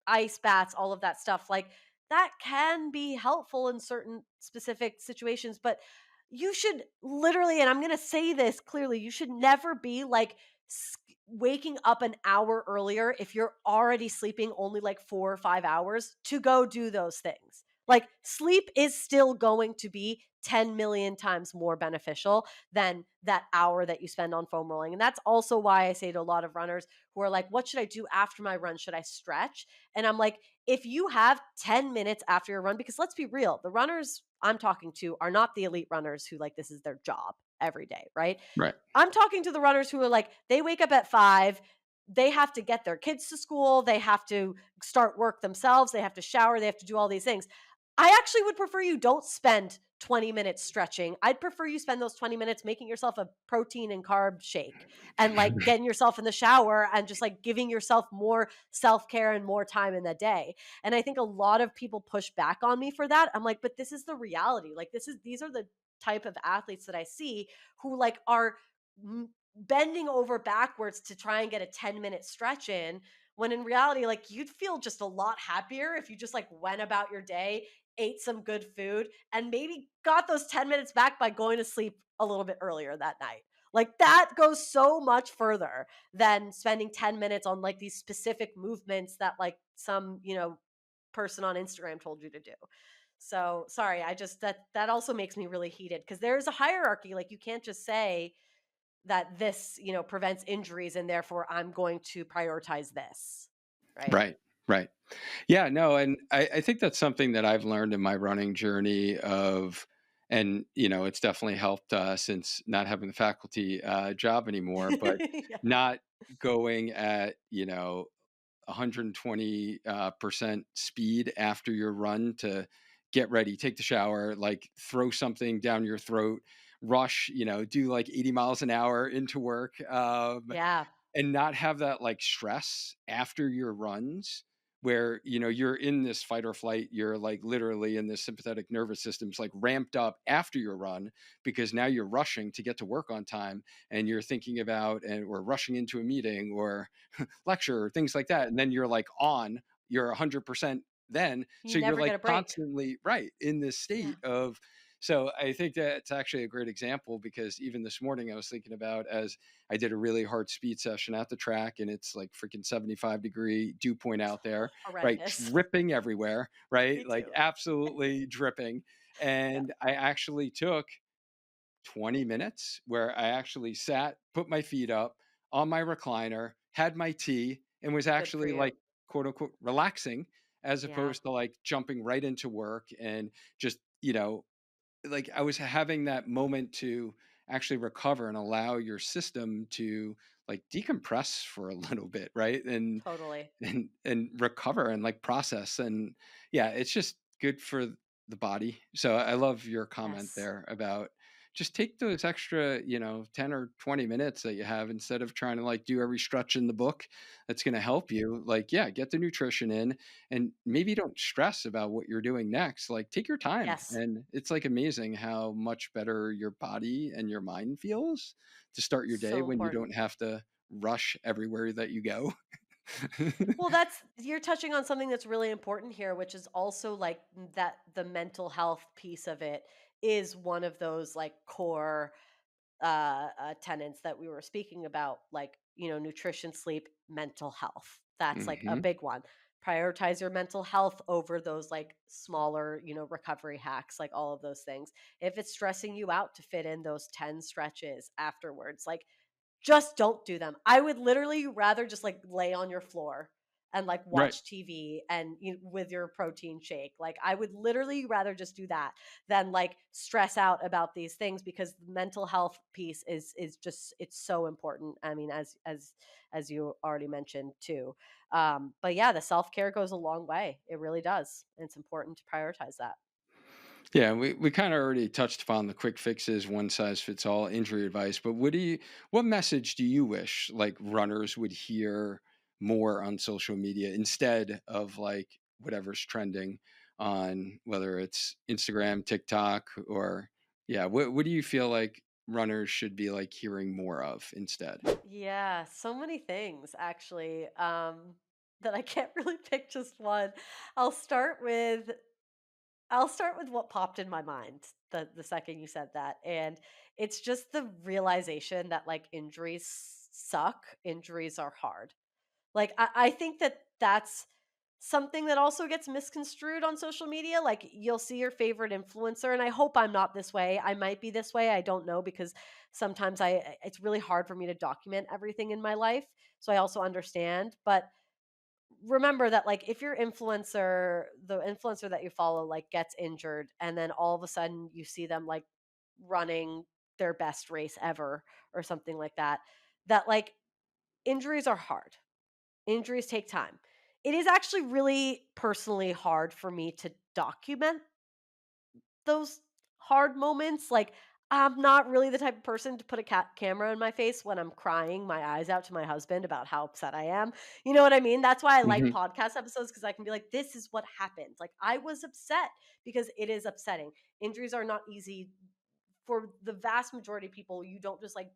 ice baths, all of that stuff. Like, that can be helpful in certain specific situations, but you should literally, and I'm going to say this clearly, you should never be like waking up an hour earlier if you're already sleeping only like 4 or 5 hours to go do those things. Like, sleep is still going to be 10 million times more beneficial than that hour that you spend on foam rolling. And that's also why I say to a lot of runners who are like, what should I do after my run? Should I stretch? And I'm like, if you have 10 minutes after your run, because let's be real, the runners I'm talking to are not the elite runners who like this is their job every day, right? right, I'm talking to the runners who are like, they wake up at 5, they have to get their kids to school, they have to start work themselves, they have to shower, they have to do all these things. I actually would prefer you don't spend 20 minutes stretching. I'd prefer you spend those 20 minutes making yourself a protein and carb shake and like getting yourself in the shower and just like giving yourself more self care and more time in the day. And I think a lot of people push back on me for that. I'm like, but this is the reality. Like, these are the type of athletes that I see who like are bending over backwards to try and get a 10-minute stretch in, when in reality, like, you'd feel just a lot happier if you just like went about your day, ate some good food, and maybe got those 10 minutes back by going to sleep a little bit earlier that night. Like, that goes so much further than spending 10 minutes on like these specific movements that like some, person on Instagram told you to do. So, sorry, I just that also makes me really heated because there's a hierarchy. Like, you can't just say that this, prevents injuries and therefore I'm going to prioritize this. Right? right, right. Yeah, no, and I think that's something that I've learned in my running journey of, and it's definitely helped since not having the faculty job anymore, but Yeah. not going at 120 percent speed after your run to get ready, take the shower, like throw something down your throat, rush, do like 80 miles an hour into work. Yeah. And not have that like stress after your runs, where you're in this fight or flight, you're like literally in this sympathetic nervous system's like ramped up after your run, because now you're rushing to get to work on time, and you're thinking about and or rushing into a meeting or lecture or things like that, and then you're like you're 100% then, You so you're never like get a break. constantly right in this Yeah. state of So I think that it's actually a great example because even this morning I was thinking about as I did a really hard speed session at the track and it's like freaking 75-degree dew point out there, right? Horrendous. Dripping everywhere, right? Me Like too. absolutely dripping. Yeah, And I actually took 20 minutes where I actually sat, put my feet up on my recliner, had my tea, and was good for actually you. like quote unquote relaxing as Yeah, opposed to like jumping right into work and just, like I was having that moment to actually recover and allow your system to like decompress for a little bit, right? totally. And recover and like process and yeah, it's just good for the body. So I love your comment Yes. there about just take those extra 10 or 20 minutes that you have instead of trying to like do every stretch in the book that's going to help you, like yeah, get the nutrition in and maybe don't stress about what you're doing next, like take your time. Yes. And it's like amazing how much better your body and your mind feels to start your day So when you important. don't have to rush everywhere that you go. Well, that's you're touching on something that's really important here, which is also like that the mental health piece of it is one of those like core tenants that we were speaking about, like, nutrition, sleep, mental health. That's like a Mhm. big one. Prioritize your mental health over those like smaller, recovery hacks, like all of those things. If it's stressing you out to fit in those 10 stretches afterwards, like just don't do them. I would literally rather just like lay on your floor and like Right. watch TV and with your protein shake. Like I would literally rather just do that than like stress out about these things because the mental health piece is just it's so important. I mean, as you already mentioned too. But yeah, the self-care goes a long way. It really does. And it's important to prioritize that. Yeah, we kind of already touched upon the quick fixes, one size fits all injury advice, but what message do you wish like runners would hear more on social media instead of like whatever's trending on whether it's Instagram, TikTok, or yeah, what do you feel like runners should be like hearing more of instead? Yeah, so many things actually, that I can't really pick just one. I'll start with I'll start with what popped in my mind the second you said that, and it's just the realization that like injuries suck, injuries are hard. Like, I think that that's something that also gets misconstrued on social media. Like, you'll see your favorite influencer, and I hope I'm not this way. I might be this way. I don't know because sometimes it's really hard for me to document everything in my life. So I also understand. But remember that, like, if your the influencer that you follow, like, gets injured, and then all of a sudden you see them like running their best race ever or something like that, that like injuries are hard. Injuries take time. It is actually really personally hard for me to document those hard moments. Like, I'm not really the type of person to put a camera in my face when I'm crying my eyes out to my husband about how upset I am. You know what I mean? That's why I like Hmm. podcast episodes because I can be like, this is what happened. Like, I was upset because it is upsetting. Injuries are not easy for the vast majority of people. You don't just like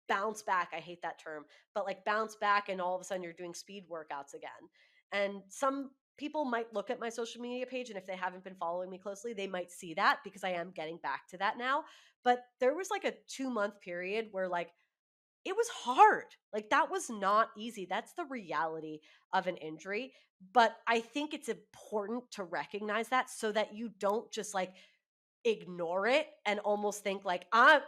bounce back. I hate that term, but like bounce back and all of a sudden you're doing speed workouts again. And some people might look at my social media page and if they haven't been following me closely, they might see that because I am getting back to that now. But there was like a 2-month period where like it was hard. Like that was not easy. That's the reality of an injury. But I think it's important to recognize that so that you don't just like ignore it and almost think like I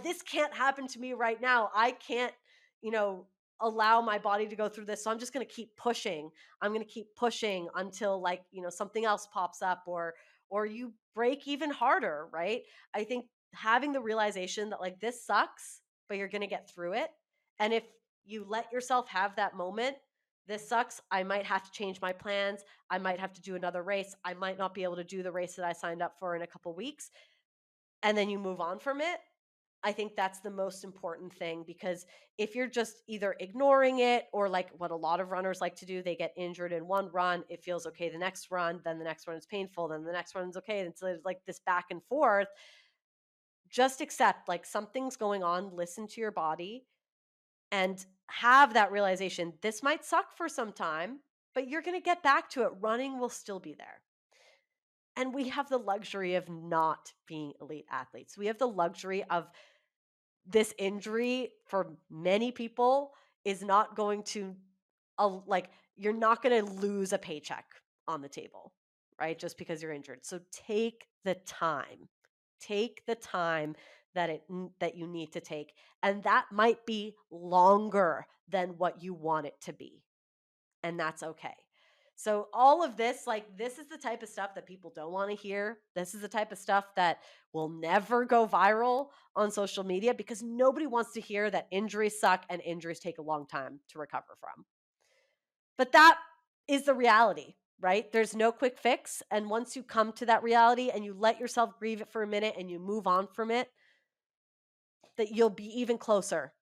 this can't happen to me right now. I can't, you know, allow my body to go through this. So I'm just going to keep pushing. I'm going to keep pushing until like, something else pops up or you break even harder, right? I think having the realization that like this sucks, but you're going to get through it. And if you let yourself have that moment, this sucks. I might have to change my plans. I might have to do another race. I might not be able to do the race that I signed up for in a couple weeks. And then you move on from it. I think that's the most important thing because if you're just either ignoring it or like what a lot of runners like to do, they get injured in one run, it feels okay the next run, then the next run is painful, then the next run is okay. And so there's like this back and forth. Just accept like something's going on, listen to your body and have that realization. This might suck for some time, but you're going to get back to it. Running will still be there. And we have the luxury of not being elite athletes. We have the luxury of this injury for many people is not going to like you're not going to lose a paycheck on the table, right? Just because you're injured. So take the time. Take the time that you need to take, and that might be longer than what you want it to be, and that's okay. So all of this, like this is the type of stuff that people don't want to hear. This is the type of stuff that will never go viral on social media because nobody wants to hear that injuries suck and injuries take a long time to recover from. But that is the reality, right? There's no quick fix, and once you come to that reality and you let yourself grieve it for a minute and you move on from it, that you'll be even closer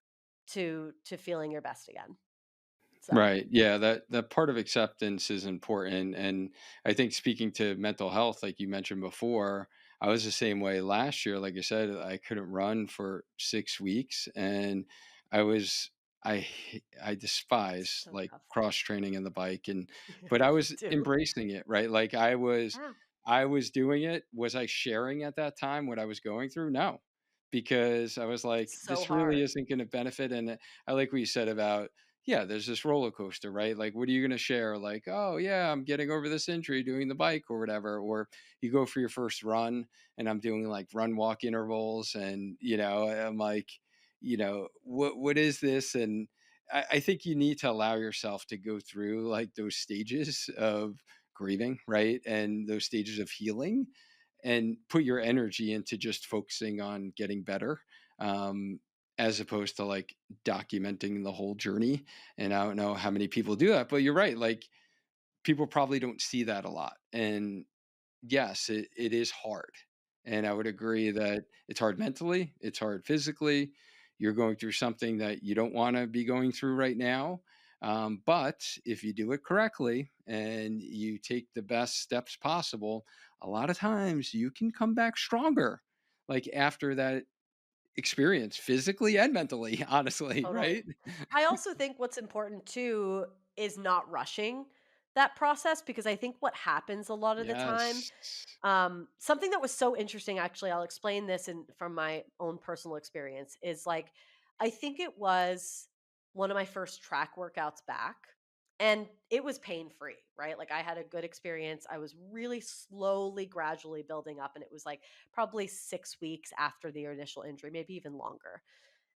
to feeling your best again. So, Right. Yeah, that part of acceptance is important. And I think speaking to mental health, like you mentioned before, I was the same way last year. Like I said, I couldn't run for 6 weeks, and I was I despise so like tough. cross training and the bike, and Yeah, but I me was too. embracing it, right? Like Yeah, I was doing it. Was I sharing at that time what I was going through? No. Because I was like, it's so this really hard. isn't going to benefit. And I like what you said about, yeah, there's this roller coaster, right? Like, what are you going to share? Like, oh, yeah, I'm getting over this injury doing the bike or whatever. Or you go for your first run and I'm doing like run walk intervals. And, I'm like, what is this? And I think you need to allow yourself to go through like those stages of grieving, right? And those stages of healing and put your energy into just focusing on getting better. Um, as opposed to like documenting the whole journey. And I don't know how many people do that, but you're right. Like people probably don't see that a lot. And yes, it is hard. And I would agree that it's hard mentally, it's hard physically. You're going through something that you don't want to be going through right now. But if you do it correctly and you take the best steps possible, a lot of times you can come back stronger. Like after that experience, physically and mentally, honestly, Totally. right? I also think what's important too is not rushing that process because I think what happens a lot of the time, Yes. something that was so interesting, actually, I'll explain this from my own personal experience, is like, I think it was one of my first track workouts back. And it was pain free, right? Like I had a good experience. I was really slowly, gradually building up. And it was like probably 6 weeks after the initial injury, maybe even longer.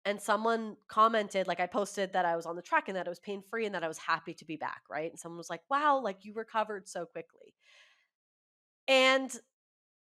And someone commented, like I posted that I was on the track and that it was pain free and that I was happy to be back, right? And someone was like, wow, like you recovered so quickly. And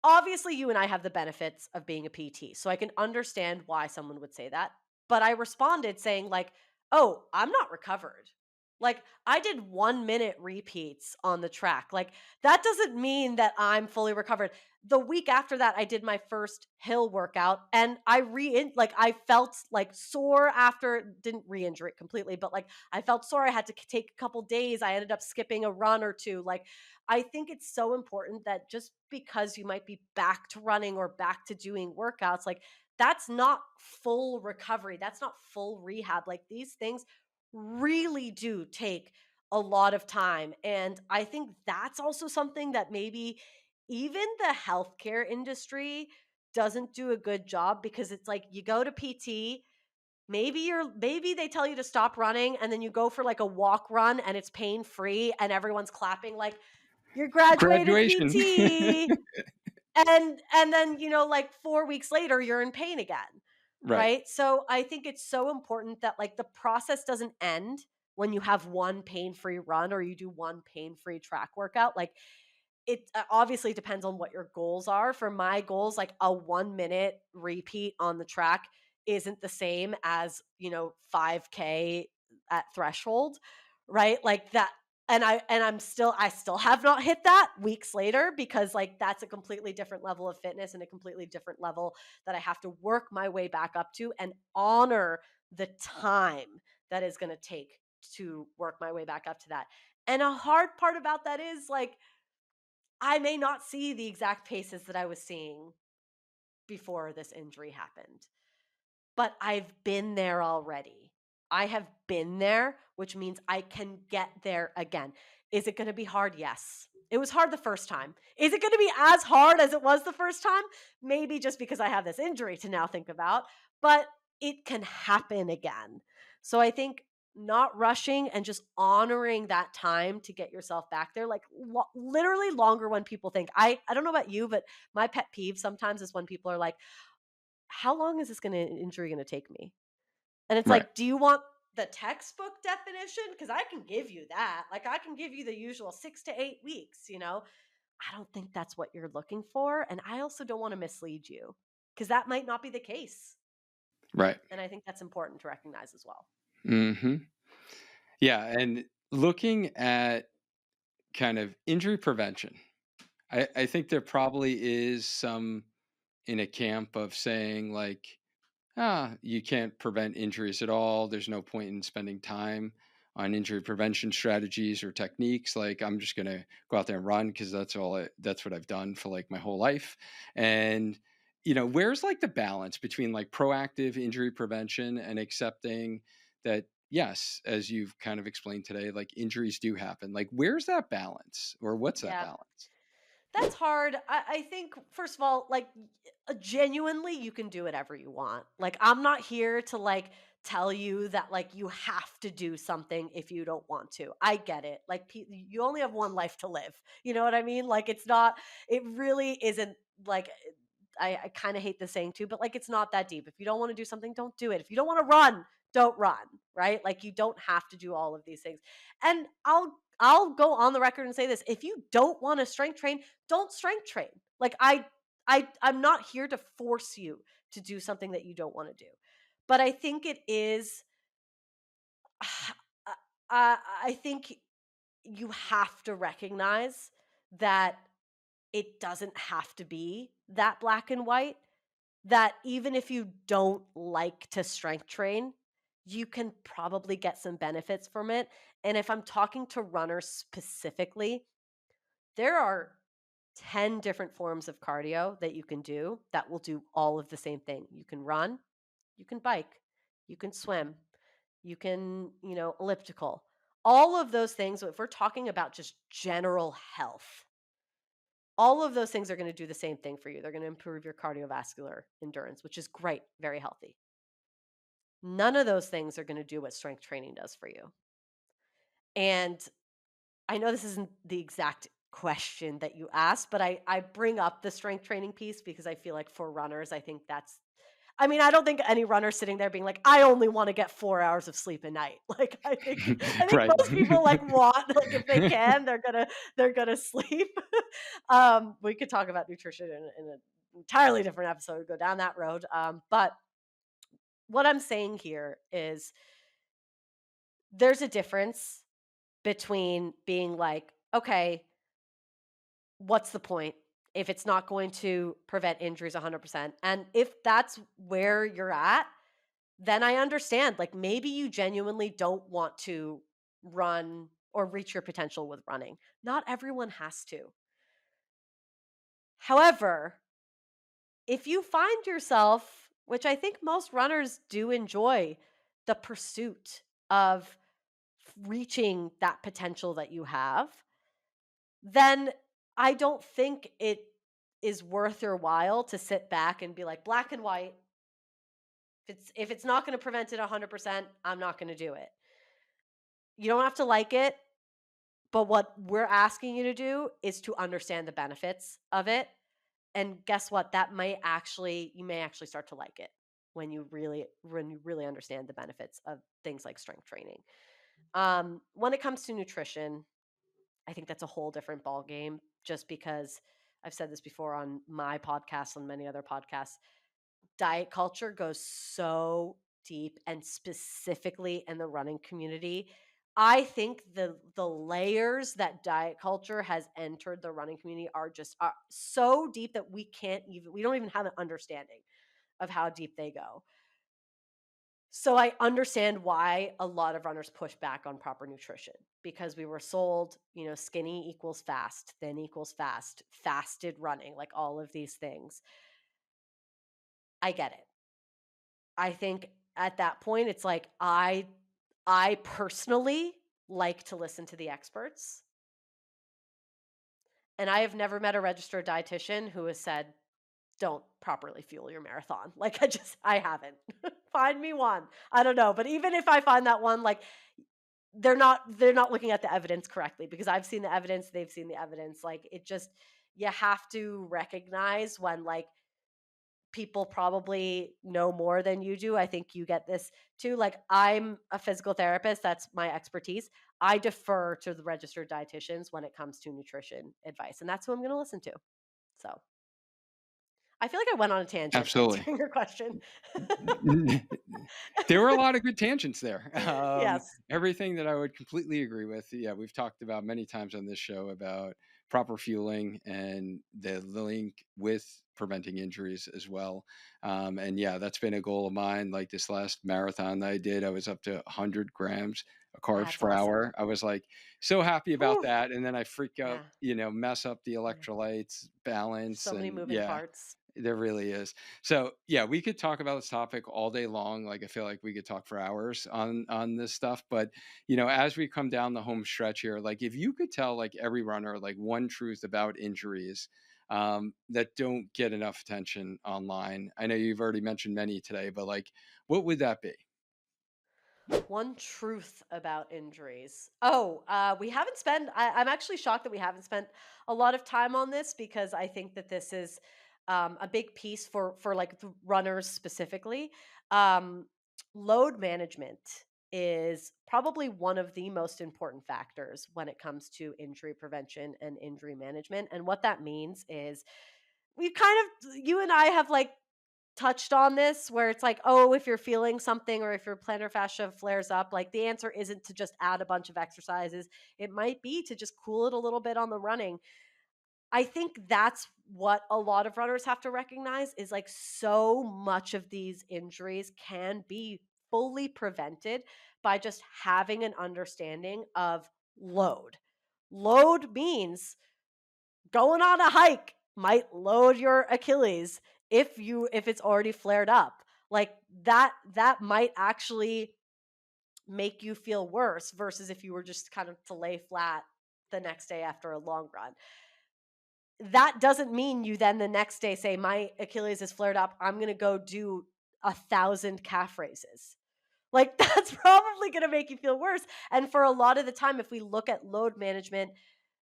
obviously, you and I have the benefits of being a PT, so I can understand why someone would say that. But I responded saying, like, oh, I'm not recovered. Like, I did 1 minute repeats on the track. Like, that doesn't mean that I'm fully recovered. The week after that, I did my first hill workout and I felt like sore after, didn't re injure it completely, but like I felt sore. I had to take a couple days. I ended up skipping a run or two. Like, I think it's so important that just because you might be back to running or back to doing workouts, like that's not full recovery. That's not full rehab. Like these things really do take a lot of time. And I think that's also something that maybe even the healthcare industry doesn't do a good job because it's like you go to PT, maybe they tell you to stop running and then you go for like a walk run and it's pain free and everyone's clapping like you're graduated Graduation. PT, and then, like 4 weeks later you're in pain again, Right. right? So I think it's so important that like the process doesn't end when you have one pain-free run or you do one pain-free track workout. Like it obviously depends on what your goals are. For my goals, like a 1 minute repeat on the track isn't the same as, 5K at threshold, right? Like that. I still have not hit that weeks later because like that's a completely different level of fitness and a completely different level that I have to work my way back up to and honor the time that is going to take to work my way back up to that. And a hard part about that is like I may not see the exact paces that I was seeing before this injury happened, but I've been there already. I have been there, which means I can get there again. Is it going to be hard? Yes. It was hard the first time. Is it going to be as hard as it was the first time? Maybe just because I have this injury to now think about, but it can happen again. So I think not rushing and just honoring that time to get yourself back there, like literally longer when people think. I don't know about you, but my pet peeve sometimes is when people are like, how long is this injury going to take me? And it's Right. like, do you want the textbook definition? Because I can give you that. Like, I can give you the usual 6 to 8 weeks, you know? I don't think that's what you're looking for. And I also don't want to mislead you because that might not be the case. Right. And I think that's important to recognize as well. Hmm. Yeah. And looking at kind of injury prevention, I think there probably is some in a camp of saying, like, you can't prevent injuries at all. There's no point in spending time on injury prevention strategies or techniques. Like, I'm just going to go out there and run because that's what I've done for like my whole life. And, where's like the balance between like proactive injury prevention and accepting that, yes, as you've kind of explained today, like injuries do happen. Like, where's that balance or what's that Yeah. balance? That's hard. I think, first of all, like, genuinely, you can do whatever you want. Like, I'm not here to, like, tell you that, like, you have to do something if you don't want to. I get it. Like, you only have one life to live. You know what I mean? Like, it really isn't like, I kind of hate the saying too, but like, it's not that deep. If you don't want to do something, don't do it. If you don't want to run, don't run, right? Like, you don't have to do all of these things. And I'll go on the record and say this. If you don't want to strength train, don't strength train. Like, I'm not here to force you to do something that you don't want to do. But I think it is I think you have to recognize that it doesn't have to be that black and white, that even if you don't like to strength train, you can probably get some benefits from it. And if I'm talking to runners specifically, there are 10 different forms of cardio that you can do that will do all of the same thing. You can run, you can bike, you can swim, you can, elliptical. All of those things, if we're talking about just general health, all of those things are going to do the same thing for you. They're going to improve your cardiovascular endurance, which is great, very healthy. None of those things are going to do what strength training does for you. And I know this isn't the exact question that you asked, but I bring up the strength training piece because I feel like for runners, I think I don't think any runner sitting there being like, I only want to get 4 hours of sleep a night. Like, I think Right. most people like want, like, if they can, they're gonna sleep. We could talk about nutrition in an entirely different episode, go down that road. But what I'm saying here is there's a difference between being like, okay, what's the point if it's not going to prevent injuries 100%? And if that's where you're at, then I understand. Like, maybe you genuinely don't want to run or reach your potential with running. Not everyone has to. However, if you find yourself, which I think most runners do enjoy, the pursuit of reaching that potential that you have, then I don't think it is worth your while to sit back and be like, black and white. If it's not going to prevent it 100%, I'm not going to do it. You don't have to like it, but what we're asking you to do is to understand the benefits of it. And guess what? You may actually start to like it when you really understand the benefits of things like strength training. When it comes to nutrition, I think that's a whole different ball game. Just because I've said this before on my podcast, on many other podcasts, diet culture goes so deep, and specifically in the running community. I think the layers that diet culture has entered the running community are so deep that we don't even have an understanding of how deep they go. So I understand why a lot of runners push back on proper nutrition, because we were sold, skinny equals fast, thin equals fast, fasted running, like all of these things. I get it. I think at that point it's like I personally like to listen to the experts. And I have never met a registered dietitian who has said, "Don't properly fuel your marathon." Like, I haven't. Find me one. I don't know, but even if I find that one, like, they're not looking at the evidence correctly, because I've seen the evidence, they've seen the evidence. Like, it just, you have to recognize when, like, people probably know more than you do. I think you get this too. Like, I'm a physical therapist, that's my expertise. I defer to the registered dietitians when it comes to nutrition advice, and that's who I'm going to listen to. So, I feel like I went on a tangent Absolutely. answering your question. There were a lot of good tangents there. Yes, Everything that I would completely agree with. Yeah, we've talked about many times on this show about proper fueling and the link with preventing injuries as well. And yeah, that's been a goal of mine. Like this last marathon that I did, I was up to 100 grams of carbs that's per awesome. hour. I was like so happy about Whew. that. And then I freak out, Yeah, mess up the yeah. electrolytes balance. So many And moving yeah, parts. there really is. So yeah, we could talk about this topic all day long. Like I feel like we could talk for hours on this stuff. But as we come down the home stretch here, like if you could tell like every runner like one truth about injuries that don't get enough attention online. I know you've already mentioned many today, but like what would that be? One truth about injuries. Oh, we haven't spent. I'm actually shocked that we haven't spent a lot of time on this, because I think that this is a big piece for like the runners specifically. Um, Load management is probably one of the most important factors when it comes to injury prevention and injury management. And what that means is, we kind of, you and I have like touched on this, where it's like, oh, if you're feeling something or if your plantar fascia flares up, like, the answer isn't to just add a bunch of exercises. It might be to just cool it a little bit on the running. I think that's what a lot of runners have to recognize, is like, so much of these injuries can be fully prevented by just having an understanding of load. Load means going on a hike might load your Achilles if it's already flared up. Like, that might actually make you feel worse versus if you were just kind of to lay flat the next day after a long run. That doesn't mean you then the next day say, my Achilles is flared up, I'm going to go do 1,000 calf raises. Like, that's probably going to make you feel worse. And for a lot of the time, if we look at load management,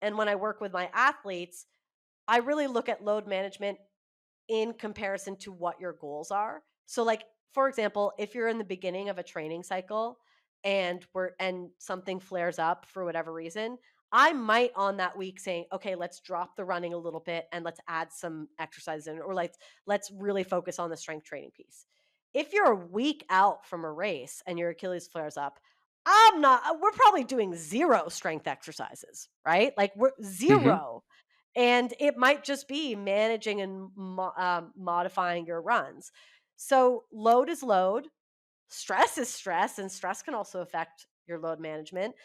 and when I work with my athletes, I really look at load management in comparison to what your goals are. So, like, for example, if you're in the beginning of a training cycle and something flares up for whatever reason, I might on that week say, okay, let's drop the running a little bit and let's add some exercise in, or like, let's really focus on the strength training piece. If you're a week out from a race and your Achilles flares up, we're probably doing zero strength exercises, right? Like, we're Hmm. zero. And it might just be managing and modifying your runs. So, load is load, stress is stress, and stress can also affect your load management.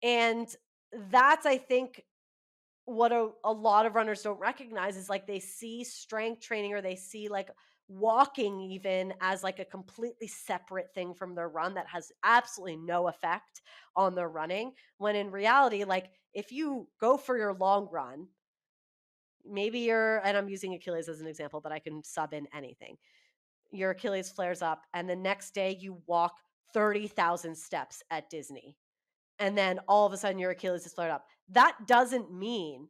And that's, I think, what a lot of runners don't recognize is, like, they see strength training, or they see like walking even as like a completely separate thing from their run that has absolutely no effect on their running, when in reality, like, if you go for your long run, maybe and I'm using Achilles as an example, but I can sub in anything. Your Achilles flares up, and the next day you walk 30,000 steps at Disney, and then all of a sudden your Achilles is flared up. That doesn't mean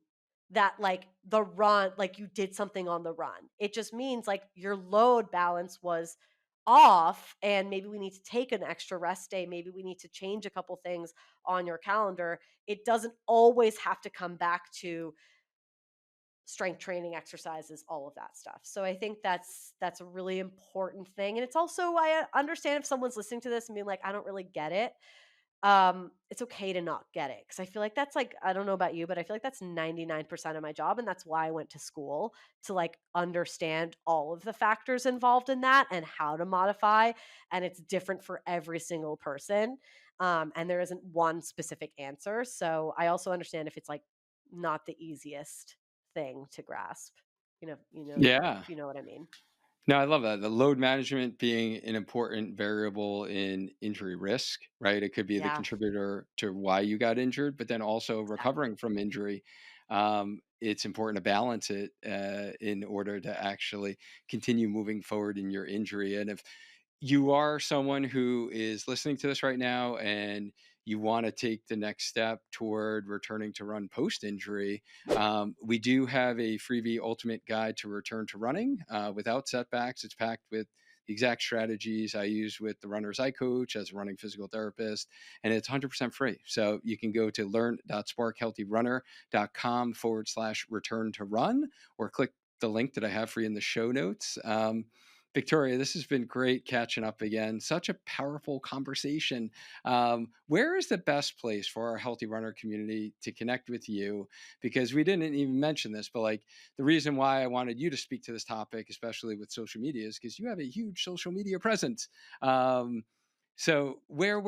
that, like, the run, like, you did something on the run. It just means like your load balance was off, and maybe we need to take an extra rest day. Maybe we need to change a couple things on your calendar. It doesn't always have to come back to strength training exercises, all of that stuff. So I think that's a really important thing. And it's also, I understand if someone's listening to this and being like, I don't really get it. It's okay to not get it, because I feel like that's like, I don't know about you, but I feel like that's 99% of my job, and that's why I went to school, to like understand all of the factors involved in that and how to modify, and it's different for every single person. And there isn't one specific answer. So I also understand if it's like not the easiest thing to grasp. Yeah. If you know what I mean. No, I love that. The load management being an important variable in injury risk, right? It could be the Yeah, contributor to why you got injured, but then also recovering exactly. from injury. it's important to balance it in order to actually continue moving forward in your injury. And if you are someone who is listening to this right now and you want to take the next step toward returning to run post injury, we do have a freebie ultimate guide to return to running without setbacks. It's packed with the exact strategies I use with the runners I coach as a running physical therapist, and it's 100% free. So you can go to learn.sparkhealthyrunner.com/return to run or click the link that I have for you in the show notes. Victoria, this has been great catching up again. Such a powerful conversation. Where is the best place for our healthy runner community to connect with you? Because we didn't even mention this, but like the reason why I wanted you to speak to this topic, especially with social media, is because you have a huge social media presence. Um, so where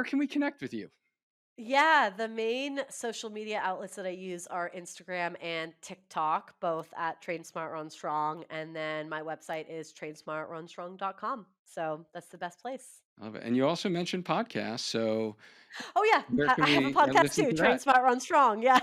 can we connect with you? Yeah, the main social media outlets that I use are Instagram and TikTok, both at Train Smart Run Strong. And then my website is trainsmartrunstrong.com. So that's the best place. Love it. And you also mentioned podcasts. So Oh, yeah. where can I have a we podcast listen too, to Train that? Smart Run Strong. Yeah.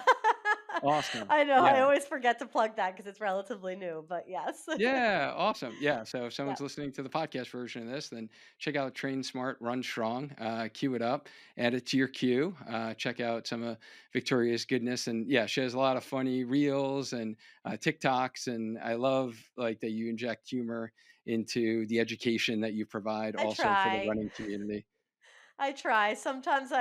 Awesome. I know. I Yeah. always forget to plug that because it's relatively new, but yes. Yeah, awesome. Yeah, so if Yeah. someone's listening to the podcast version of this, then check out Train Smart, Run Strong, queue it up, add it to your queue, check out some of Victoria's goodness. And yeah, she has a lot of funny reels and TikToks. And I love like that you inject humor into the education that you provide I also for the try. running community. I try. Sometimes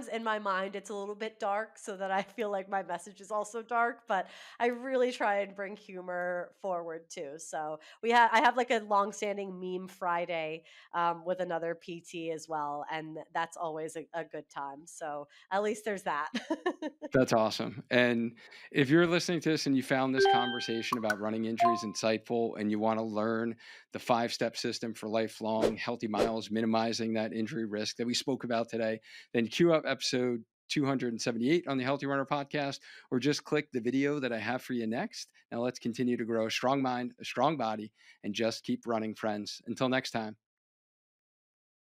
in my mind it's a little bit dark so that I feel like my message is also dark, but I really try and bring humor forward too. So I have like a long-standing meme Friday with another PT as well, and that's always a good time. So at least there's that. That's awesome. And if you're listening to this and you found this conversation about running injuries insightful and you want to learn the 5 step system for lifelong healthy miles, minimizing that injury risk that we spoke about today, then queue up episode 278 on the Healthy Runner podcast, or just click the video that I have for you next. Now let's continue to grow a strong mind, a strong body, and just keep running, friends. Until next time.